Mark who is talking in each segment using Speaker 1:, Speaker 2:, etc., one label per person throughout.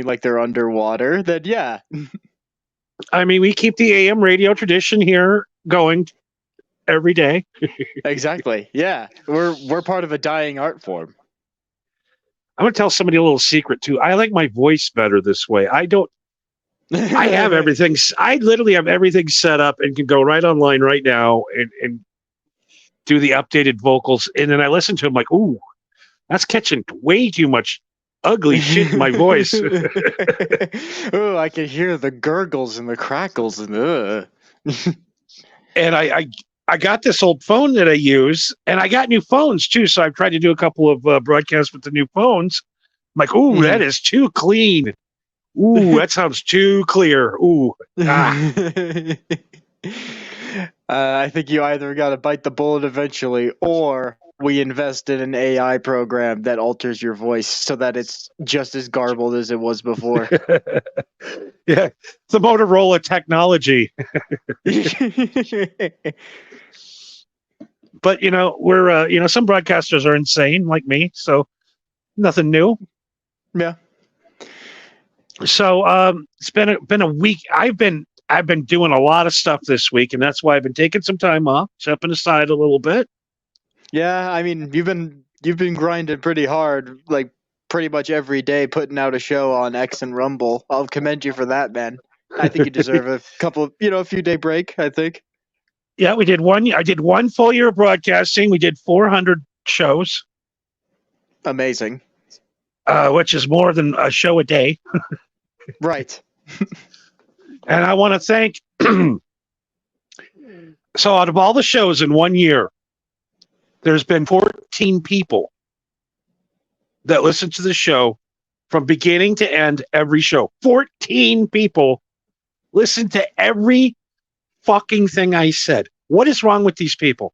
Speaker 1: like they're underwater, then yeah.
Speaker 2: I mean, we keep the AM radio tradition here going every day.
Speaker 1: Exactly. Yeah. We're part of a dying art form.
Speaker 2: I'm going to tell somebody a little secret too. I like my voice better this way. I have everything. I literally have everything set up and can go right online right now and do the updated vocals. And then I listen to them like, ooh, that's catching way too much ugly shit in my voice.
Speaker 1: Oh, I can hear the gurgles and the crackles and
Speaker 2: And I got this old phone that I use, and I got new phones too. So I've tried to do a couple of broadcasts with the new phones. I'm like, ooh, that is too clean. Ooh, that sounds too clear. Ooh.
Speaker 1: I think you either got to bite the bullet eventually, or we invest in an AI program that alters your voice so that it's just as garbled as it was before.
Speaker 2: Yeah, it's a Motorola technology. But we're some broadcasters are insane like me, so nothing new.
Speaker 1: Yeah.
Speaker 2: So it's been a week. I've been doing a lot of stuff this week, and that's why I've been taking some time off, stepping aside a little bit.
Speaker 1: Yeah, I mean, you've been grinding pretty hard, like pretty much every day, putting out a show on X and Rumble. I'll commend you for that, man. I think you deserve a couple, a few day break, I think.
Speaker 2: Yeah, we did one. I did one full year of broadcasting. We did 400 shows.
Speaker 1: Amazing.
Speaker 2: Which is more than a show a day.
Speaker 1: Right.
Speaker 2: And I want to thank. So out of all the shows in 1 year, there's been 14 people that listen to the show from beginning to end, every show. 14 people listen to every fucking thing I said. What is wrong with these people?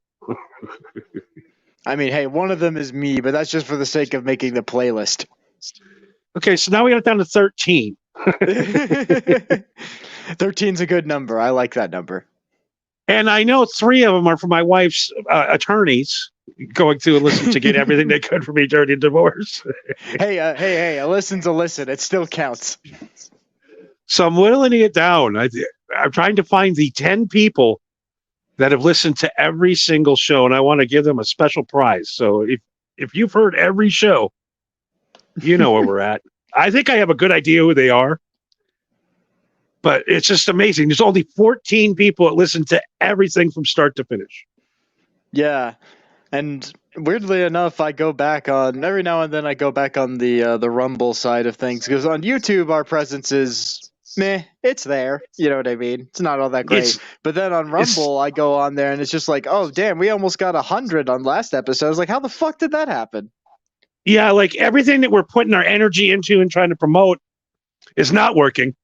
Speaker 1: I mean, hey, one of them is me, but that's just for the sake of making the playlist.
Speaker 2: Okay, so now we got it down to 13.
Speaker 1: 13's a good number. I like that number.
Speaker 2: And I know 3 of them are from my wife's attorneys going through and listen to get everything they could for me during the divorce.
Speaker 1: Hey, a listen's a listen. It still counts.
Speaker 2: So I'm whittling it down. I'm trying to find the 10 people that have listened to every single show, and I want to give them a special prize. So if you've heard every show, you know where we're at. I think I have a good idea who they are. But it's just amazing. There's only 14 people that listen to everything from start to finish.
Speaker 1: Yeah. And weirdly enough, I go back on every now and then. I go back on the Rumble side of things, because on YouTube our presence is meh. It's there, you know what I mean. It's not all that great. But then on Rumble, I go on there and it's just like, oh damn, we almost got 100 on last episode. I was like, how the fuck did that happen?
Speaker 2: Yeah, like everything that we're putting our energy into and trying to promote is not working.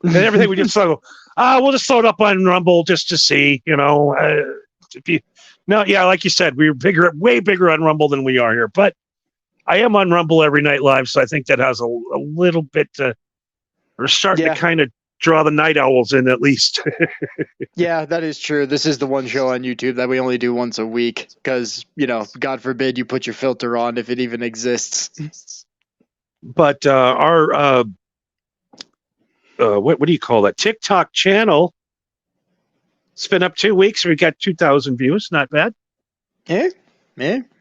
Speaker 2: And everything we just throw, we'll just throw it up on Rumble just to see, like you said, we're way bigger on Rumble than we are here. But I am on Rumble every night live, so I think that has a little bit we're starting to kind of draw the night owls in at least.
Speaker 1: Yeah, that is true. This is the one show on YouTube that we only do once a week because, God forbid you put your filter on if it even exists.
Speaker 2: But our what do you call that? TikTok channel. It's been up 2 weeks. We got 2,000 views. Not bad.
Speaker 1: Yeah.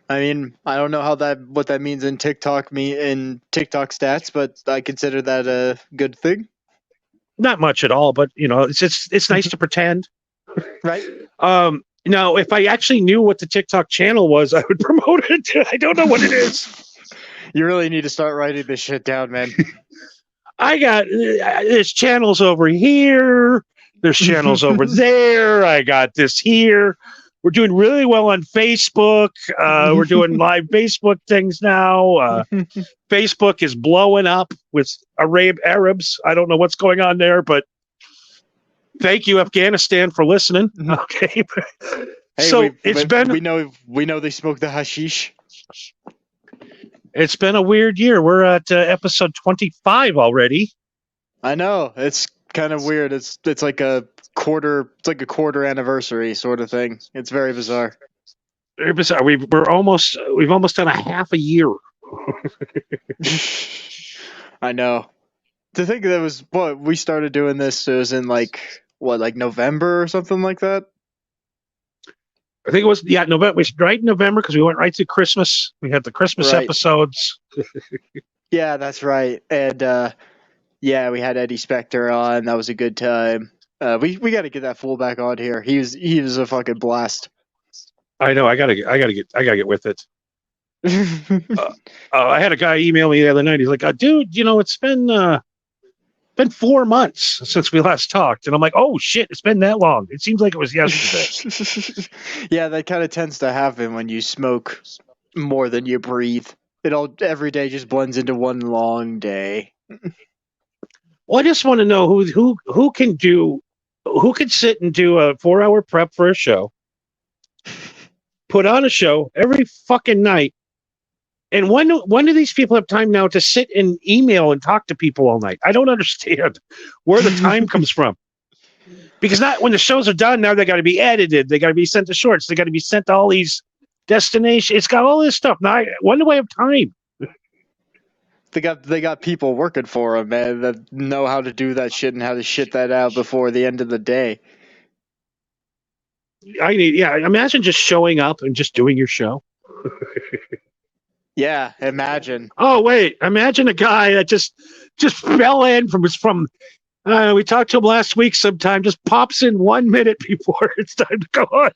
Speaker 1: I mean, I don't know what that means in TikTok stats, but I consider that a good thing.
Speaker 2: Not much at all, but it's nice to pretend.
Speaker 1: Right.
Speaker 2: Now, if I actually knew what the TikTok channel was, I would promote it. I don't know what it is.
Speaker 1: You really need to start writing this shit down, man.
Speaker 2: I got there's channels over here. There's channels over there. I got this here. We're doing really well on Facebook. We're doing live Facebook things now. Facebook is blowing up with Arabs. I don't know what's going on there, but thank you, Afghanistan, for listening. Okay.
Speaker 1: Hey,
Speaker 2: so
Speaker 1: we know they smoke the hashish.
Speaker 2: It's been a weird year. We're at episode 25 already. I
Speaker 1: know. It's kind of weird. It's like a quarter. It's like a quarter anniversary sort of thing. It's very bizarre.
Speaker 2: Very bizarre. We've almost done a half a year.
Speaker 1: I know. to think that was what we started doing this. It was in like November or something like that.
Speaker 2: I think it was November. We right in November because we went right to Christmas. We had the Christmas
Speaker 1: Right.
Speaker 2: episodes.
Speaker 1: Yeah, that's right. And yeah, we had Eddie Spector on. That was a good time. We got to get that fool back on here. He was a fucking blast.
Speaker 2: I know. I gotta get with it. I had a guy email me the other night. He's like, "Dude, it's been 4 months since we last talked," and I'm like, "Oh shit, it's been that long." It seems like it was yesterday.
Speaker 1: Yeah, that kind of tends to happen when you smoke more than you breathe. Every day just blends into one long day.
Speaker 2: Well, I just want to know who can sit and do a 4-hour prep for a show, put on a show every fucking night. And when do these people have time now to sit and email and talk to people all night? I don't understand where the time comes from. Because not when the shows are done, now they got to be edited. They got to be sent to shorts. They got to be sent to all these destinations. It's got all this stuff. Now, when do I have time?
Speaker 1: They got people working for them, man, that know how to do that shit and how to shit that out before the end of the day.
Speaker 2: Imagine just showing up and just doing your show.
Speaker 1: Yeah, imagine.
Speaker 2: Oh wait, imagine a guy that just fell in from we talked to him last week sometime, just pops in 1 minute before it's time to go on.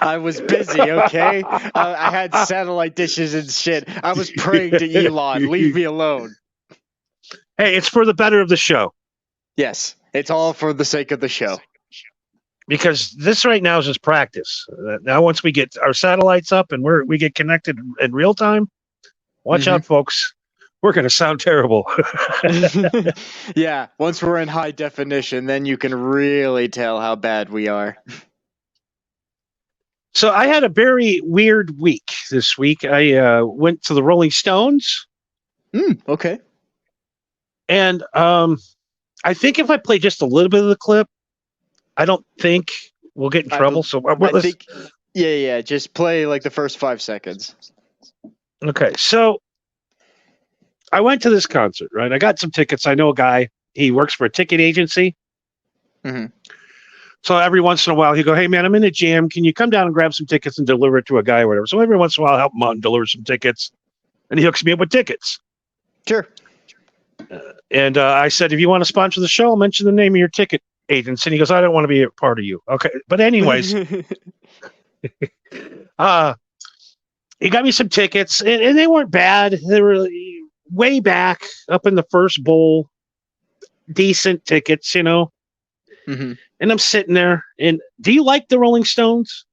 Speaker 1: I was busy, okay? I had satellite dishes and shit. I was praying to Elon. Leave me alone.
Speaker 2: Hey, it's for the better of the show.
Speaker 1: Yes, it's all for the sake of the show.
Speaker 2: Because this right now is just practice. Now, once we get our satellites up and we get connected in real time, watch out, folks. We're going to sound terrible.
Speaker 1: Yeah, once we're in high definition, then you can really tell how bad we are.
Speaker 2: So I had a very weird week this week. I went to the Rolling Stones.
Speaker 1: Okay.
Speaker 2: And I think if I play just a little bit of the clip, I don't think we'll get in trouble.
Speaker 1: Yeah, just play like the first 5 seconds.
Speaker 2: Okay, so I went to this concert, right? I got some tickets. I know a guy. He works for a ticket agency.
Speaker 1: Mm-hmm.
Speaker 2: So every once in a while, he'll go, "Hey, man, I'm in a jam. Can you come down and grab some tickets and deliver it to a guy or whatever?" So every once in a while, I'll help him out and deliver some tickets. And he hooks me up with tickets.
Speaker 1: Sure.
Speaker 2: And I said, "If you want to sponsor the show, I'll mention the name of your ticket agents." And he goes, "I don't want to be a part of you." Okay. But anyways, he got me some tickets, and they weren't bad. They were way back up in the first bowl, decent tickets,
Speaker 1: Mm-hmm.
Speaker 2: And I'm sitting there. And do you like the Rolling Stones?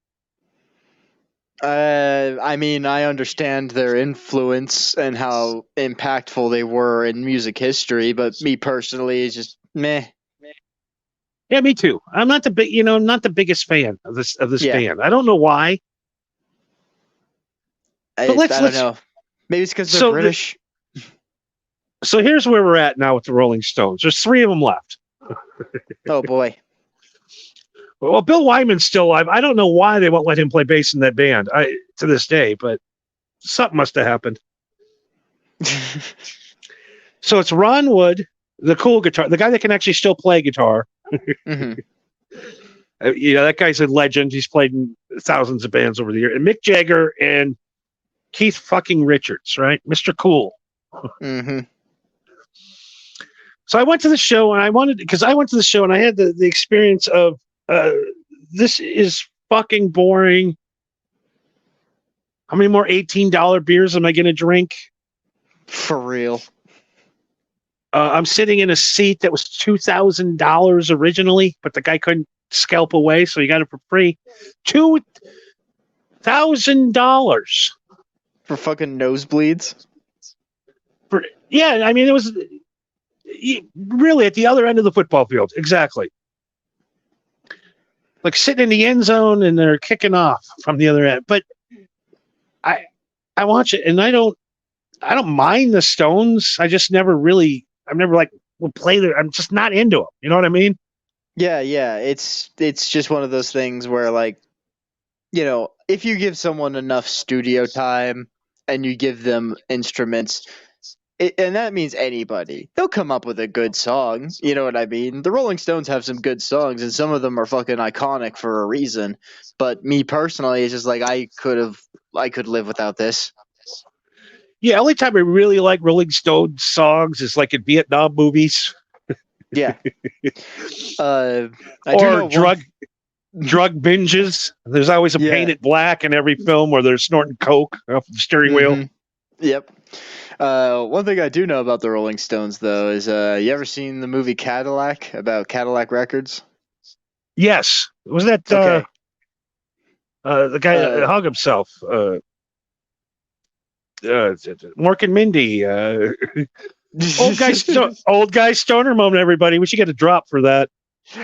Speaker 1: I mean, I understand their influence and how impactful they were in music history, but me personally, it's just meh.
Speaker 2: Yeah, me too. I'm not not the biggest fan of this band. I don't know why.
Speaker 1: I don't know. Maybe it's because they're British.
Speaker 2: So here's where we're at now with the Rolling Stones. There's 3 of them left.
Speaker 1: Oh boy.
Speaker 2: Well, Bill Wyman's still alive. I don't know why they won't let him play bass in that band to this day, but something must have happened. So it's Ron Wood, the cool guitar, the guy that can actually still play guitar.
Speaker 1: Mm-hmm.
Speaker 2: That guy's a legend. He's played in thousands of bands over the years. And Mick Jagger and Keith fucking Richards, right? Mr. Cool.
Speaker 1: Mm-hmm.
Speaker 2: So I went to the show, and I had the experience of this is fucking boring. How many more $18 beers am I going to drink?
Speaker 1: For real.
Speaker 2: I'm sitting in a seat that was $2,000 originally, but the guy couldn't scalp away, so he got it for free. $2,000
Speaker 1: for fucking nosebleeds.
Speaker 2: Yeah, I mean, it was really at the other end of the football field. Exactly. Like sitting in the end zone and they're kicking off from the other end. But I watch it and I don't mind the Stones. I've never like will play there. I'm just not into them. You know what I mean?
Speaker 1: Yeah. It's just one of those things where, like, if you give someone enough studio time and you give them instruments, and that means anybody. They'll come up with a good song. You know what I mean? The Rolling Stones have some good songs, and some of them are fucking iconic for a reason. But me personally, it's just like I could live without this.
Speaker 2: Yeah, only time I really like Rolling Stones songs is like in Vietnam movies.
Speaker 1: Yeah. I do
Speaker 2: Or
Speaker 1: know
Speaker 2: drug binges. There's always a
Speaker 1: Yeah.
Speaker 2: painted black in every film where they're snorting coke off the steering wheel.
Speaker 1: Mhm. Yep. One thing I do know about the Rolling Stones, though, is you ever seen the movie Cadillac about Cadillac Records?
Speaker 2: Yes, was that
Speaker 1: Okay.
Speaker 2: the guy that hung himself? Mork and Mindy. Old guy stoner moment. Everybody, we should get a drop for that.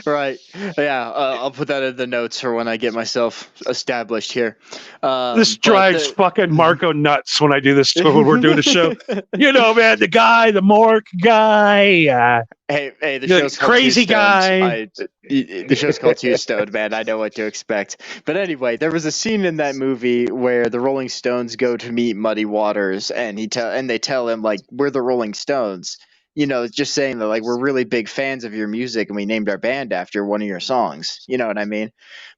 Speaker 1: Right. Yeah, I'll put that in the notes for when I get myself established here.
Speaker 2: This drives fucking Marco nuts when I do this when we're doing a show. You know, man, the Mork guy.
Speaker 1: Hey, the show's called
Speaker 2: crazy
Speaker 1: Two Stoned.
Speaker 2: guy.
Speaker 1: The show's called Two Stoned, man. I know what to expect. But anyway, there was a scene in that movie where the Rolling Stones go to meet Muddy Waters, and they tell him, like, we're the Rolling Stones. You know, just saying that, like, we're really big fans of your music, and we named our band after one of your songs. You know what I mean?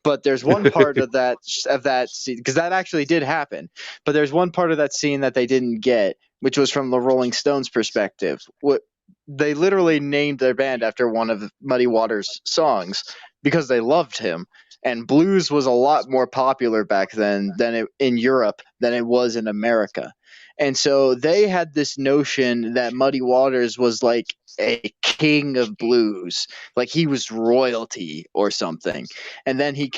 Speaker 1: But there's one part of that scene, because that actually did happen. But there's one part of that scene that they didn't get, which was from the Rolling Stones' perspective. They literally named their band after one of Muddy Waters' songs because they loved him. And blues was a lot more popular back then in Europe than it was in America. And so they had this notion that Muddy Waters was like a king of blues, like he was royalty or something. And then they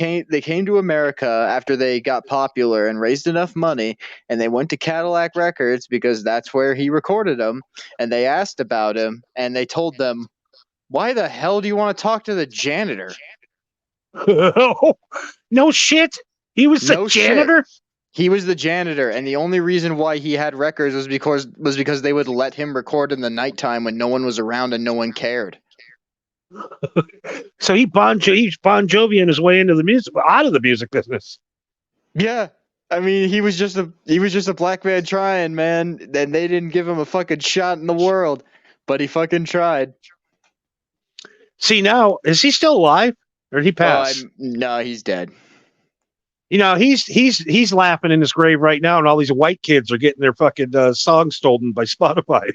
Speaker 1: came to America after they got popular and raised enough money, and they went to Cadillac Records because that's where he recorded them. And they asked about him, and they told them, "Why the hell do you want to talk to the janitor?"
Speaker 2: No shit. He was the janitor?
Speaker 1: Shit. He was the janitor, and the only reason why he had records was because they would let him record in the nighttime when no one was around and no one cared.
Speaker 2: So he's Bon Jovi on his way into the music, out of the music business.
Speaker 1: Yeah, I mean, he was just a black man trying, man, and they didn't give him a fucking shot in the world, but he fucking tried.
Speaker 2: See, now is he still alive, or did he pass?
Speaker 1: No, he's dead.
Speaker 2: You know, he's laughing in his grave right now, and all these white kids are getting their fucking songs stolen by Spotify.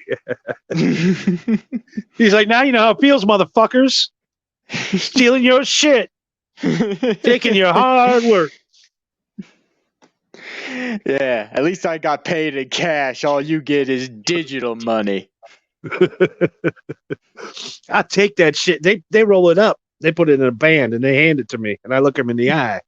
Speaker 2: He's like, now you know how it feels, motherfuckers. Stealing your shit. Taking your hard work.
Speaker 1: Yeah, at least I got paid in cash. All you get is digital money.
Speaker 2: I take that shit. They roll it up. They put it in a band, and they hand it to me, and I look them in the eye.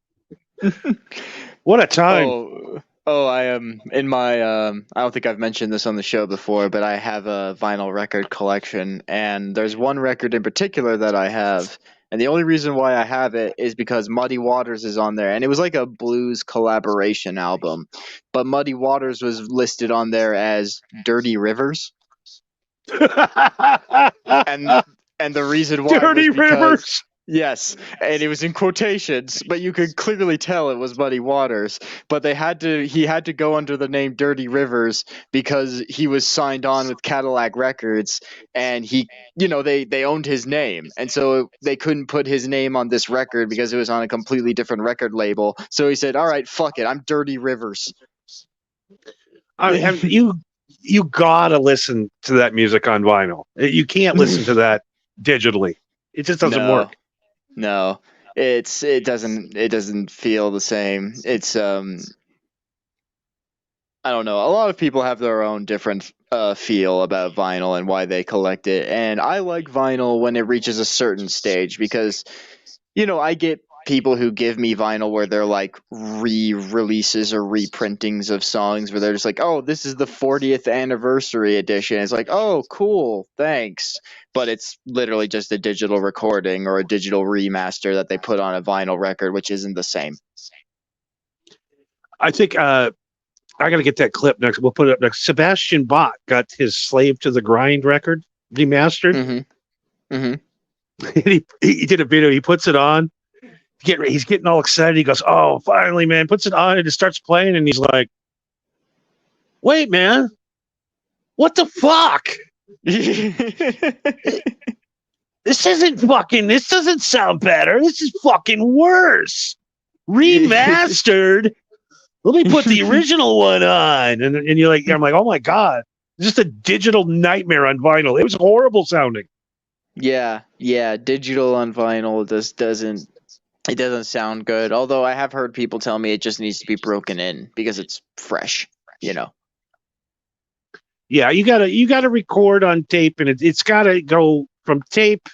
Speaker 2: What a time.
Speaker 1: I am in my I don't think I've mentioned this on the show before, but I have a vinyl record collection, and there's one record in particular that I have, and the only reason why I have it is because Muddy Waters is on there, and it was like a blues collaboration album, but Muddy Waters was listed on there as Dirty Rivers. and the reason why
Speaker 2: Dirty Rivers.
Speaker 1: Yes, and it was in quotations, but you could clearly tell it was Muddy Waters. But he had to go under the name Dirty Rivers because he was signed on with Cadillac Records, and they owned his name, and so they couldn't put his name on this record because it was on a completely different record label. So he said, "All right, fuck it, I'm Dirty Rivers."
Speaker 2: You gotta listen to that music on vinyl. You can't listen to that digitally. It just doesn't work.
Speaker 1: No, it doesn't feel the same. It's I don't know. A lot of people have their own different feel about vinyl and why they collect it. And I like vinyl when it reaches a certain stage because, I get people who give me vinyl where they're like re-releases or reprintings of songs where they're just like, oh, this is the 40th anniversary edition. It's like, oh, cool, thanks. But it's literally just a digital recording or a digital remaster that they put on a vinyl record, which isn't the same.
Speaker 2: I think I got to get that clip next. We'll put it up next. Sebastian Bach got his Slave to the Grind record remastered. He did a video. He puts it on. He's getting all excited. He goes, "Oh, finally, man!" Puts it on and it starts playing, and he's like, "Wait, man, What the fuck? This doesn't sound better. This is fucking worse. Remastered. Let me put the original one on. And I'm like, oh my God. Just a digital nightmare on vinyl. It was horrible sounding.
Speaker 1: Yeah, digital on vinyl doesn't sound good. Although I have heard people tell me it just needs to be broken in because it's fresh, you know.
Speaker 2: Yeah, you gotta record on tape, and it's gotta go from tape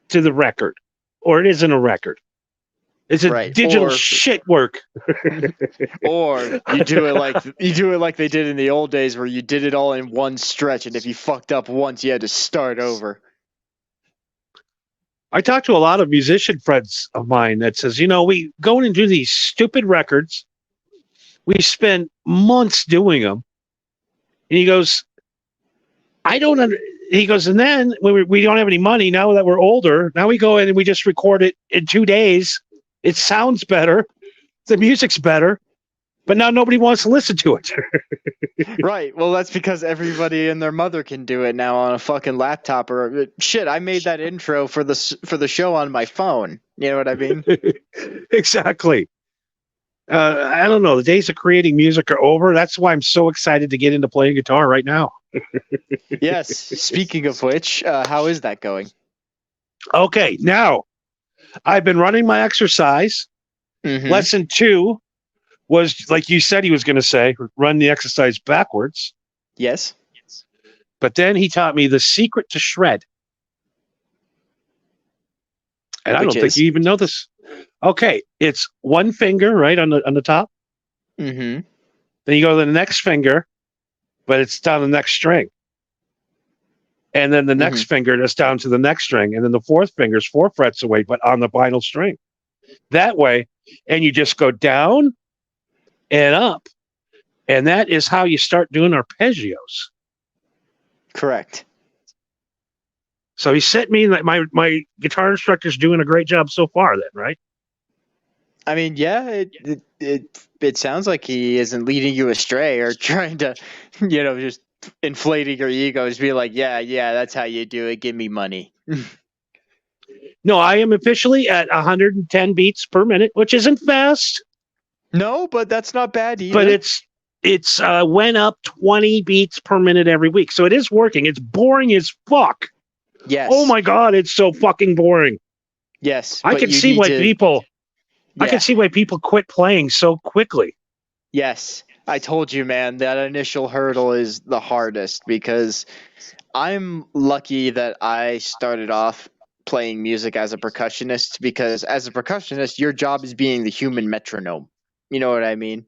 Speaker 2: to the record, or it isn't a record. It's a digital shit work.
Speaker 1: Or you do it like they did in the old days, where you did it all in one stretch, and if you fucked up once, you had to start over.
Speaker 2: I talk to a lot of musician friends of mine that says, we go in and do these stupid records. We spend months doing them. And he goes, he goes, and then when we don't have any money, now that we're older, now we go in and we just record it in 2 days. It sounds better. The music's better. But now nobody wants to listen to it.
Speaker 1: Right. Well, that's because everybody and their mother can do it now on a fucking laptop or shit. I made that intro for the show on my phone. You know what I mean?
Speaker 2: Exactly. I don't know. The days of creating music are over. That's why I'm so excited to get into playing guitar right now.
Speaker 1: Yes. Speaking of which, how is that going?
Speaker 2: Okay. Now, I've been running my exercise. Mm-hmm. Lesson 2 was, like you said he was going to say, run the exercise backwards.
Speaker 1: Yes.
Speaker 2: But then he taught me the secret to shred. And I don't think you even know this. Okay, it's one finger right on the top.
Speaker 1: Mm-hmm.
Speaker 2: Then you go to the next finger, but it's down the next string. And then the next finger that's down to the next string. And then the fourth finger is 4 frets away, but on the vinyl string. That way, and you just go down and up. And that is how you start doing arpeggios.
Speaker 1: Correct.
Speaker 2: So he sent me, my guitar instructor's doing a great job so far then, right?
Speaker 1: I mean, yeah, it sounds like he isn't leading you astray or trying to, just inflating your egos, be like, yeah, that's how you do it. Give me money.
Speaker 2: No, I am officially at 110 beats per minute, which isn't fast.
Speaker 1: No, but that's not bad either.
Speaker 2: But it's went up 20 beats per minute every week. So it is working. It's boring as fuck.
Speaker 1: Yes.
Speaker 2: Oh my God, it's so fucking boring.
Speaker 1: Yes.
Speaker 2: I can see why people quit playing so quickly.
Speaker 1: Yes. I told you, man, that initial hurdle is the hardest because I'm lucky that I started off playing music as a percussionist, because as a percussionist, your job is being the human metronome. You know what I mean?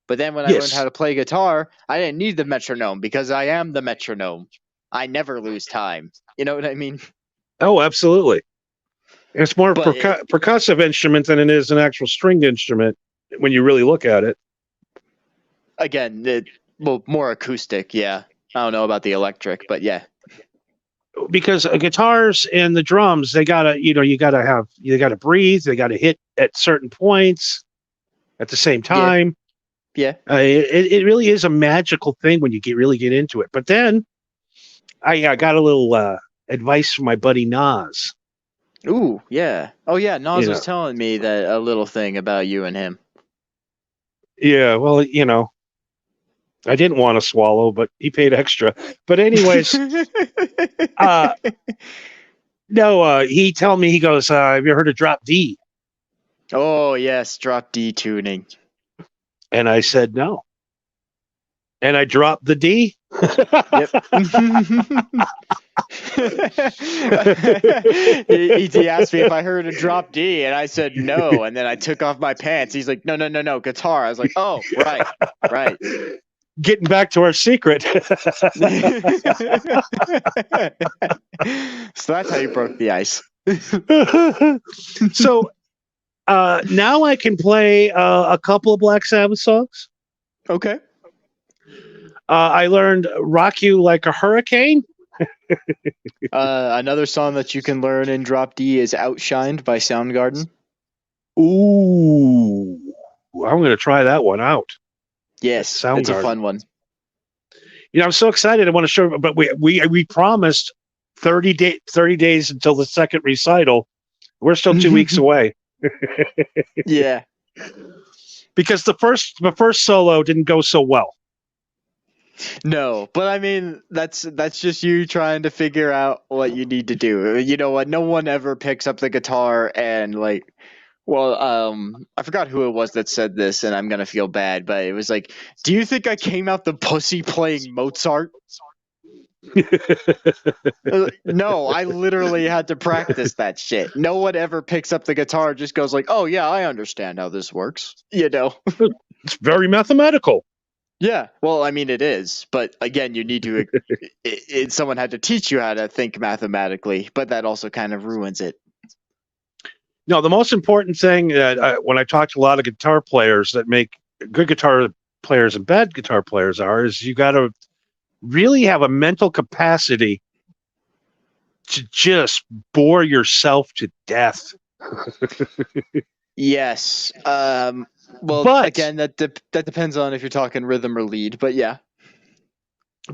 Speaker 1: But then when I learned how to play guitar, I didn't need the metronome because I am the metronome. I never lose time. You know what I mean?
Speaker 2: Oh, absolutely. It's more percussive instrument than it is an actual stringed instrument when you really look at it.
Speaker 1: Again, more acoustic, yeah. I don't know about the electric, but yeah.
Speaker 2: Because guitars and the drums, they gotta breathe. They gotta hit at certain points at the same time.
Speaker 1: Yeah.
Speaker 2: It really is a magical thing when you really get into it. But then I got a little advice from my buddy Nas.
Speaker 1: Ooh, yeah. Oh, yeah. Nas was telling me that a little thing about you and him.
Speaker 2: Yeah, well, I didn't want to swallow, but he paid extra. But anyways, he told me, he goes, have you heard of drop D?
Speaker 1: Oh, yes, drop D tuning.
Speaker 2: And I said no. And I dropped the D.
Speaker 1: Yep. he asked me if I heard a drop D, and I said no. And then I took off my pants. He's like, no, guitar. I was like, oh, right.
Speaker 2: Getting back to our secret.
Speaker 1: So that's how you broke the ice.
Speaker 2: So now I can play a couple of Black Sabbath songs.
Speaker 1: Okay.
Speaker 2: I learned Rock You Like a Hurricane.
Speaker 1: Another song that you can learn in drop D is Outshined by Soundgarden.
Speaker 2: Ooh, I'm going to try that one out.
Speaker 1: Yes, it's a fun one.
Speaker 2: I'm so excited. I want to show, but we promised 30 days until the second recital. We're still 2 weeks away.
Speaker 1: Yeah.
Speaker 2: Because the first solo didn't go so well.
Speaker 1: No, but I mean that's just you trying to figure out what you need to do. You know what? No one ever picks up the guitar and like, well, I forgot who it was that said this, and I'm gonna feel bad, but it was like, do you think I came out the pussy playing Mozart? No, I literally had to practice that shit. No one ever picks up the guitar, just goes like, oh yeah, I understand how this works. You know?
Speaker 2: It's very mathematical.
Speaker 1: Yeah, well, I mean, it is, but again, you need to. Someone had to teach you how to think mathematically, but that also kind of ruins it.
Speaker 2: No, the most important thing that when I talk to a lot of guitar players that make good guitar players and bad guitar players is you got to really have a mental capacity to just bore yourself to death.
Speaker 1: Yes. Well, but, again, that depends on if you're talking rhythm or lead, but yeah.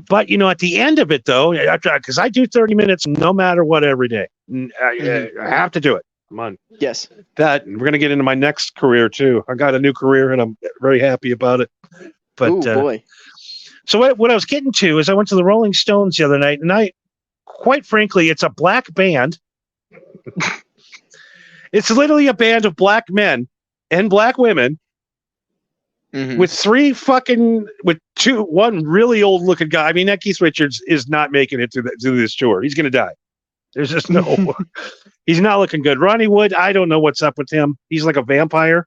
Speaker 2: But, at the end of it, though, because I do 30 minutes no matter what every day. I have to do it. Come on.
Speaker 1: Yes.
Speaker 2: We're going to get into my next career, too. I got a new career, and I'm very happy about it. But,
Speaker 1: ooh, boy.
Speaker 2: So what I was getting to is I went to the Rolling Stones the other night, and quite frankly, it's a black band. It's literally a band of black men and black women with one really old looking guy. I mean, that Keith Richards is not making it through this tour. He's going to die. There's just no, he's not looking good. Ronnie Wood, I don't know what's up with him. He's like a vampire.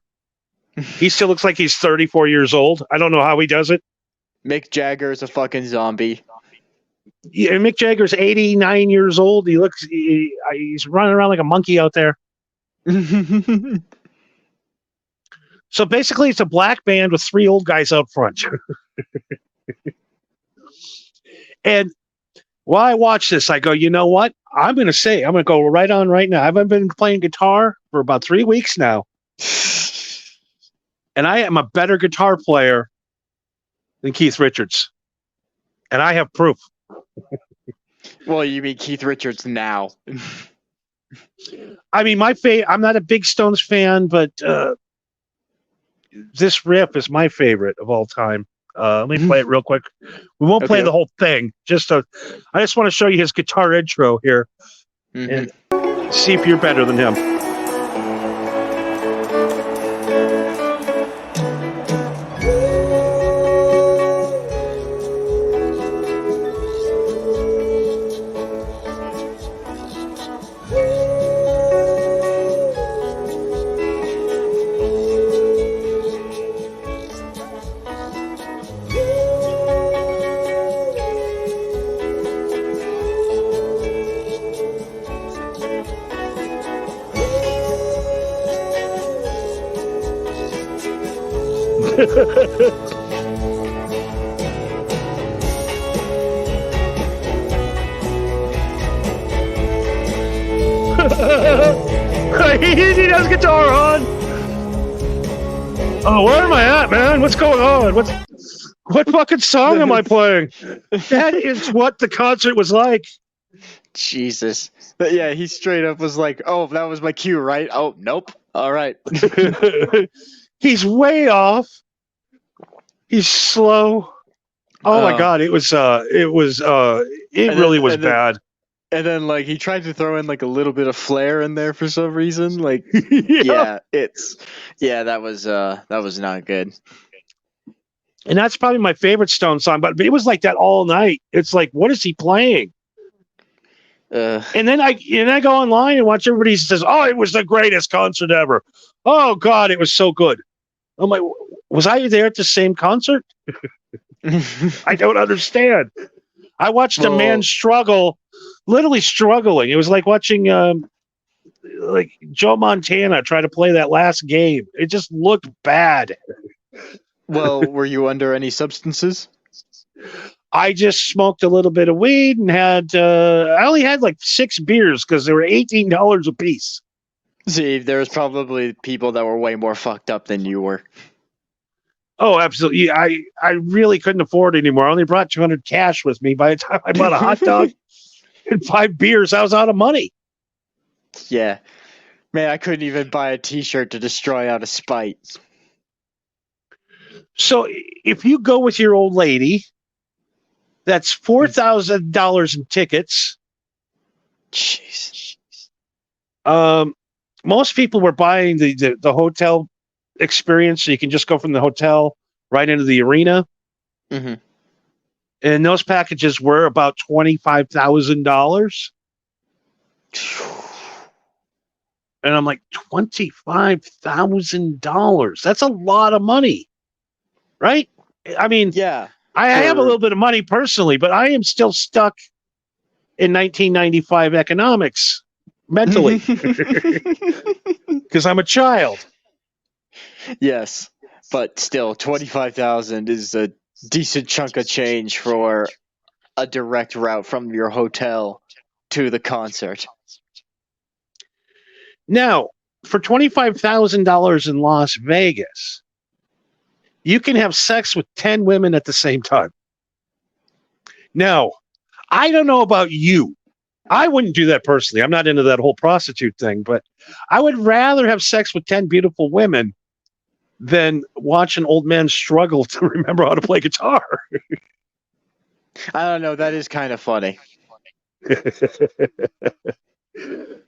Speaker 2: He still looks like he's 34 years old. I don't know how he does it.
Speaker 1: Mick Jagger is a fucking zombie.
Speaker 2: Yeah, Mick Jagger's 89 years old. He's running around like a monkey out there. So basically, it's a black band with three old guys out front. And while I watch this, I go, you know what? I'm going to go right on right now. I've been playing guitar for about 3 weeks now. And I am a better guitar player than Keith Richards. And I have proof.
Speaker 1: Well, you mean Keith Richards now.
Speaker 2: I mean, I'm not a big Stones fan, but this riff is my favorite of all time. Let me play it real quick. We won't play the whole thing. I just want to show you his guitar intro here and see if you're better than him. He has guitar on. Oh, where am I at, man? What's going on? What fucking song am I playing? That is what the concert was like.
Speaker 1: Jesus. But yeah, he straight up was like, oh, that was my cue, right? Oh, nope. All right.
Speaker 2: He's way off. He's slow. Oh my God. It really was bad.
Speaker 1: And then like he tried to throw in like a little bit of flair in there for some reason. Like, that was not good.
Speaker 2: And that's probably my favorite Stone song, but it was like that all night. It's like, what is he playing? And then I go online and watch everybody says, oh, it was the greatest concert ever. Oh God, it was so good. I'm like, was I there at the same concert? I don't understand. I watched a man struggle, literally struggling. It was like watching like Joe Montana try to play that last game. It just looked bad.
Speaker 1: Well, were you under any substances?
Speaker 2: I just smoked a little bit of weed and I only had like 6 beers because they were $18 a piece.
Speaker 1: See, there's probably people that were way more fucked up than you were.
Speaker 2: Oh, absolutely. I really couldn't afford it anymore. I only brought 200 cash with me. By the time I bought a hot dog and 5 beers, I was out of money.
Speaker 1: Yeah. Man, I couldn't even buy a T-shirt to destroy out of spite.
Speaker 2: So if you go with your old lady, that's $4,000 in tickets.
Speaker 1: Jeez.
Speaker 2: Most people were buying the hotel experience, so you can just go from the hotel right into the arena.
Speaker 1: Mm-hmm.
Speaker 2: And those packages were about $25,000. And I'm like, $25,000. That's a lot of money, right? I mean,
Speaker 1: Yeah.
Speaker 2: I have a little bit of money personally, but I am still stuck in 1995 economics mentally because I'm a child.
Speaker 1: Yes, but still, 25,000 is a decent chunk of change for a direct route from your hotel to the concert.
Speaker 2: Now, for $25,000 in Las Vegas, you can have sex with 10 women at the same time. Now, I don't know about you. I wouldn't do that personally. I'm not into that whole prostitute thing, but I would rather have sex with 10 beautiful women than watch an old man struggle to remember how to play guitar.
Speaker 1: I don't know. That is kind of funny.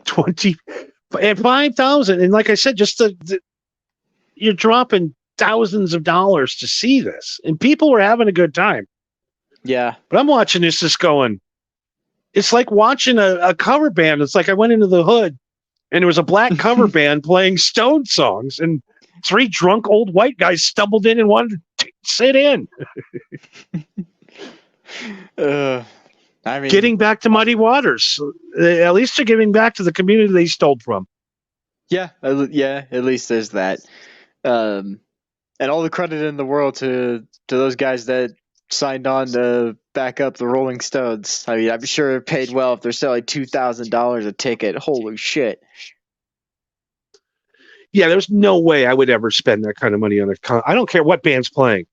Speaker 2: 20 and 5,000. And like I said, just you're dropping thousands of dollars to see this. And people were having a good time.
Speaker 1: Yeah.
Speaker 2: But I'm watching this just going, it's like watching a cover band. It's like I went into the hood and there was a black cover band playing Stone songs, and 3 drunk old white guys stumbled in and wanted to sit in.
Speaker 1: I mean,
Speaker 2: getting back to Muddy Waters. At least they're giving back to the community they stole from.
Speaker 1: Yeah, at least there's that. And all the credit in the world to those guys that signed on to back up the Rolling Stones. I mean, I'm sure it paid well if they're selling $2,000 a ticket. Holy shit.
Speaker 2: Yeah, there's no way I would ever spend that kind of money on a con. I don't care what band's playing.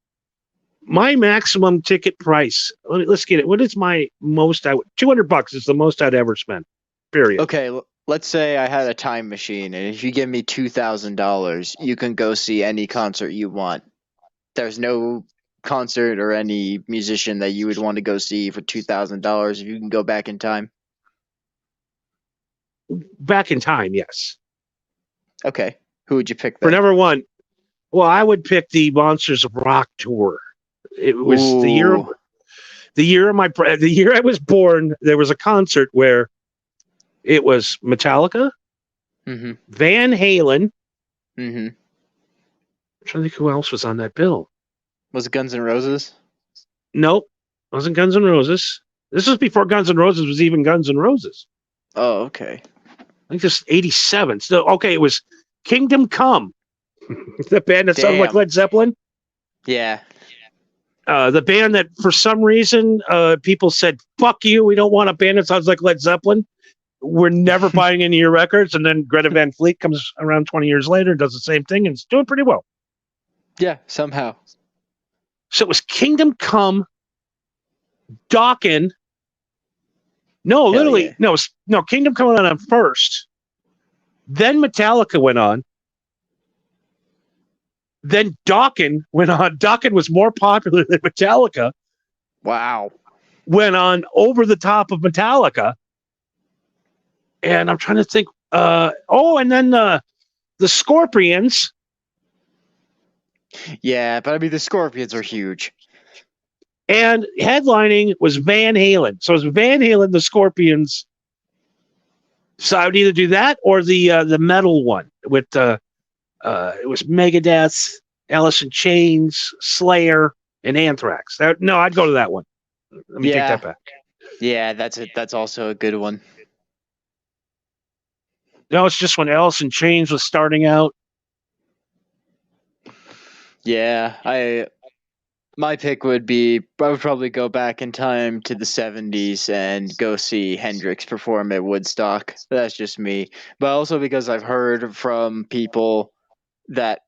Speaker 2: My maximum ticket price. Let's get it. What is my most? $200 is the most I'd ever spend. Period.
Speaker 1: Okay, let's say I had a time machine, and if you give me $2,000, you can go see any concert you want. There's no concert or any musician that you would want to go see for $2,000 if you can go back in time.
Speaker 2: Back in time, yes.
Speaker 1: Okay, who would you pick
Speaker 2: For
Speaker 1: then?
Speaker 2: number one? Well, I would pick the Monsters of Rock tour. It was the year I was born. There was a concert where it was Metallica,
Speaker 1: Mm-hmm.
Speaker 2: Van Halen.
Speaker 1: Mm-hmm.
Speaker 2: I'm trying to think who else was on that bill.
Speaker 1: Was it Guns N' Roses?
Speaker 2: Nope, it wasn't Guns N' Roses. This was before Guns N' Roses was even Guns N' Roses.
Speaker 1: Oh, okay.
Speaker 2: I think this 87. So okay, it was Kingdom Come, the band that sounded like Led Zeppelin.
Speaker 1: Yeah.
Speaker 2: The band that for some reason people said, "Fuck you, we don't want a band that sounds like Led Zeppelin. We're never buying any of your records." And then Greta Van Fleet comes around 20 years later, does the same thing, and it's doing pretty well.
Speaker 1: Yeah, somehow.
Speaker 2: So it was Kingdom Come, Dokken. No, literally,
Speaker 1: yeah.
Speaker 2: no. Kingdom Come went on first. Then Metallica went on. Then Dokken went on. Dokken was more popular than Metallica.
Speaker 1: Wow.
Speaker 2: Went on over the top of Metallica. And I'm trying to think. And then the Scorpions.
Speaker 1: Yeah, but I mean, the Scorpions are huge.
Speaker 2: And headlining was Van Halen. So it was Van Halen, the Scorpions. So I would either do that or the metal one with it was Megadeth, Alice in Chains, Slayer, and Anthrax. I'd go to that one. Let me take that back.
Speaker 1: Yeah, that's it. That's also a good one.
Speaker 2: No, it's just when Alice in Chains was starting out.
Speaker 1: Yeah, my pick would be I would probably go back in time to the 70s and go see Hendrix perform at Woodstock. That's just me. But also because I've heard from people that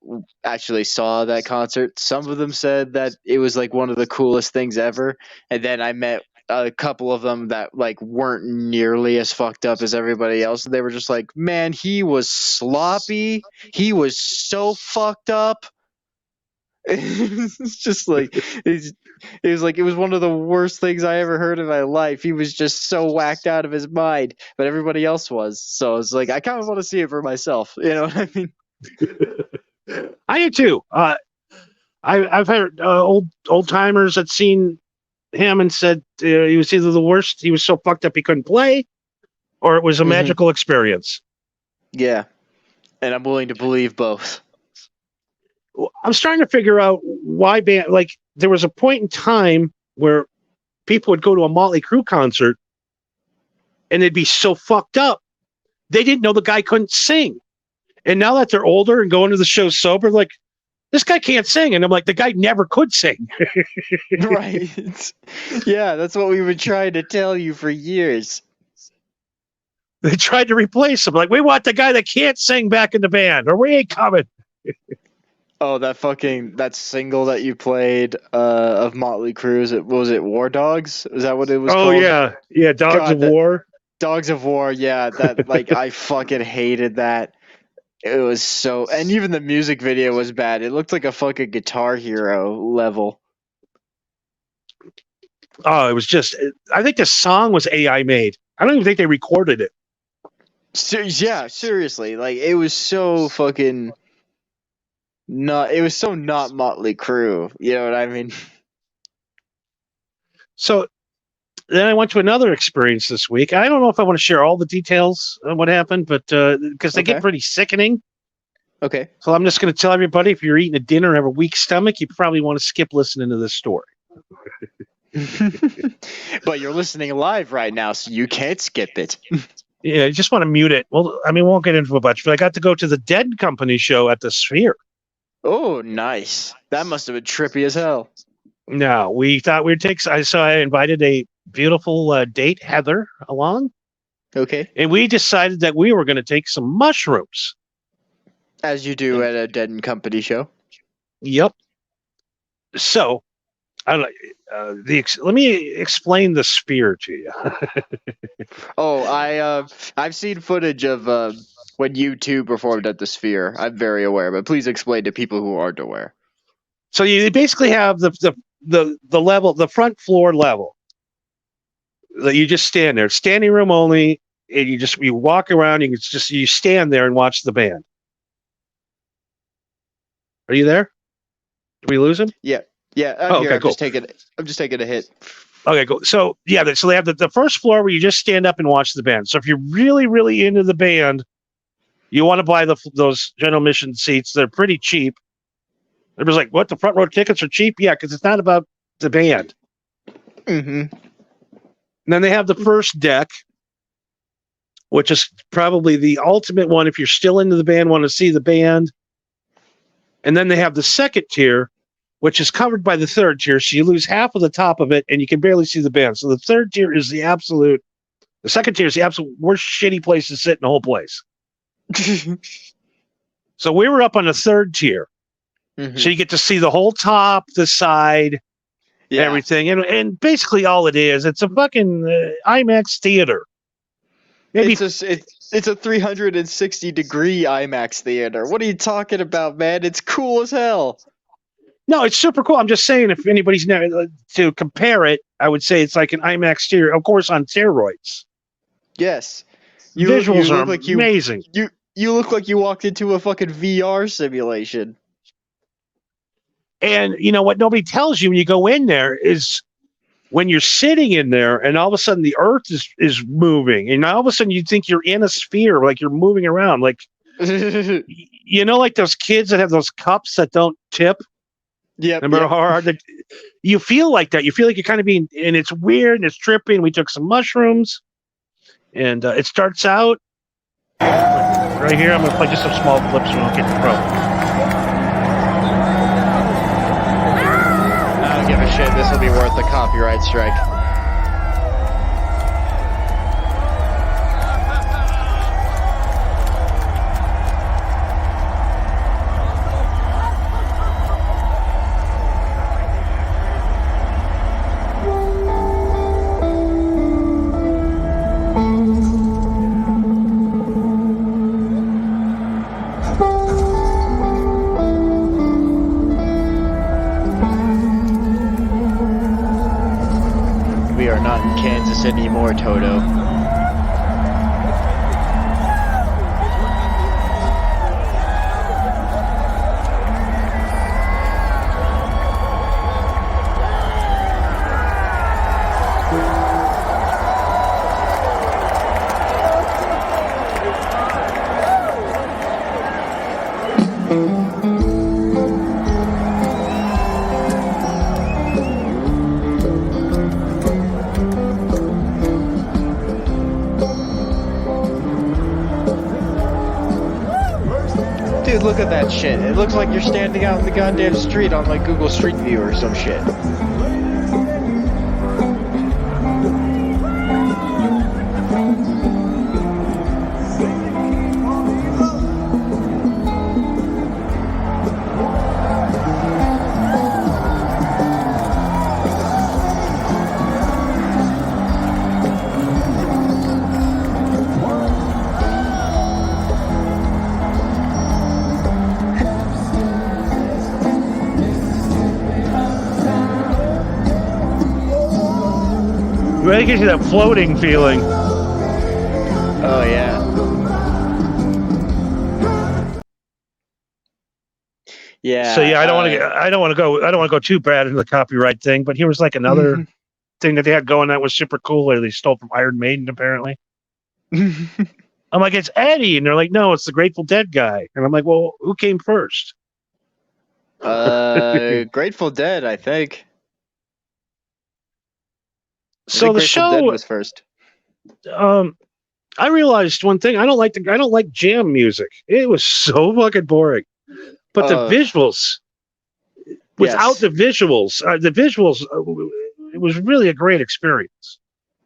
Speaker 1: actually saw that concert. Some of them said that it was like one of the coolest things ever, and then I met a couple of them that like weren't nearly as fucked up as everybody else. They were just like, man, he was sloppy. He was so fucked up. It's just like it was like it was one of the worst things I ever heard in my life. He was just so whacked out of his mind, but everybody else was. So it's like I kind of want to see it for myself. You know what I mean?
Speaker 2: I do too. I've heard old timers that seen him and said he was either the worst. He was so fucked up he couldn't play, or it was a magical experience.
Speaker 1: Yeah, and I'm willing to believe both.
Speaker 2: I'm starting to figure out why band. Like there was a point in time where people would go to a Motley Crue concert, and they'd be so fucked up they didn't know the guy couldn't sing. And now that they're older and going to the show sober, like, this guy can't sing. And I'm like, the guy never could sing.
Speaker 1: Right. Yeah, that's what we've been trying to tell you for years.
Speaker 2: They tried to replace him. Like, we want the guy that can't sing back in the band, or we ain't coming.
Speaker 1: Oh, that single that you played of Motley Crue, was it War Dogs? Is that what it was called?
Speaker 2: Oh, yeah. Dogs of War.
Speaker 1: Dogs of War, yeah. That like I fucking hated that. It was so, and even the music video was bad. It looked like a fucking Guitar Hero level.
Speaker 2: Oh, it was just, I think the song was AI made. I don't even think they recorded it.
Speaker 1: Yeah, seriously. Like, it was so fucking it was so not Motley Crue. You know what I mean?
Speaker 2: So then I went to another experience this week. I don't know if I want to share all the details of what happened, but because they get pretty sickening.
Speaker 1: Okay.
Speaker 2: So I'm just going to tell everybody, if you're eating a dinner and have a weak stomach, you probably want to skip listening to this story.
Speaker 1: But you're listening live right now, so you can't skip it.
Speaker 2: Yeah, you just want to mute it. Well, I mean, we won't get into a bunch, but I got to go to the Dead Company show at the Sphere.
Speaker 1: Oh, nice. That must have been trippy as hell.
Speaker 2: No, we thought we'd take... I invited a beautiful date, Heather, along.
Speaker 1: Okay.
Speaker 2: And we decided that we were going to take some mushrooms.
Speaker 1: As you do at a Dead and Company show.
Speaker 2: Yep. So, let me explain the Sphere to you.
Speaker 1: Oh, I've seen footage of when U2 performed at the Sphere. I'm very aware, but please explain to people who aren't aware.
Speaker 2: So you basically have the level, the front floor level. That you just stand there, standing room only, and you walk around. You stand there and watch the band. Are you there? Did we lose him?
Speaker 1: Yeah. I'm here.
Speaker 2: Okay,
Speaker 1: I'm
Speaker 2: cool.
Speaker 1: I'm just taking a hit.
Speaker 2: Okay, cool. So yeah, so they have the first floor where you just stand up and watch the band. So if you're really, really into the band, you want to buy those general admission seats. They're pretty cheap. It was like, what? The front row tickets are cheap? Yeah, because it's not about the band.
Speaker 1: Mm-hmm.
Speaker 2: And then they have the first deck, which is probably the ultimate one if you're still into the band, want to see the band. And then they have the second tier, which is covered by the third tier. So you lose half of the top of it and you can barely see the band. So the second tier is the absolute worst shitty place to sit in the whole place. So we were up on the third tier. Mm-hmm. So you get to see the whole top, the side, everything. And basically all it is, it's a fucking IMAX theater. Maybe
Speaker 1: it's a 360-degree IMAX theater. What are you talking about, man? It's cool as hell.
Speaker 2: No, it's super cool. I'm just saying, if anybody's never to compare it, I would say it's like an IMAX theater, of course, on steroids.
Speaker 1: Yes.
Speaker 2: Visuals are amazing.
Speaker 1: You look like you walked into a fucking VR simulation.
Speaker 2: And you know what nobody tells you when you go in there is when you're sitting in there and all of a sudden the earth is moving and all of a sudden you think you're in a sphere, like you're moving around. Like, you know, like those kids that have those cups that don't tip?
Speaker 1: Yeah.
Speaker 2: No matter how hard you feel like that. You feel like you're kind of being, and it's weird and it's trippy. We took some mushrooms and it starts out right here. I'm going to play just some small clips and we'll get to pro.
Speaker 1: I don't give a shit. This will be worth the copyright strike. this anymore, Toto. Dude, look at that shit. It looks like you're standing out in the goddamn street on like Google Street View or some shit.
Speaker 2: It gives you that floating feeling.
Speaker 1: Oh yeah. Yeah.
Speaker 2: So yeah, I don't want to go too bad into the copyright thing, but here was like another thing that they had going that was super cool, or they stole from Iron Maiden apparently. I'm like, it's Eddie, and they're like, no, it's the Grateful Dead guy, and I'm like, well, who came first?
Speaker 1: Grateful Dead, I think.
Speaker 2: So the show
Speaker 1: Dead was first.
Speaker 2: I realized one thing. I don't like jam music. It was so fucking boring. But the visuals, without the visuals, it was really a great experience.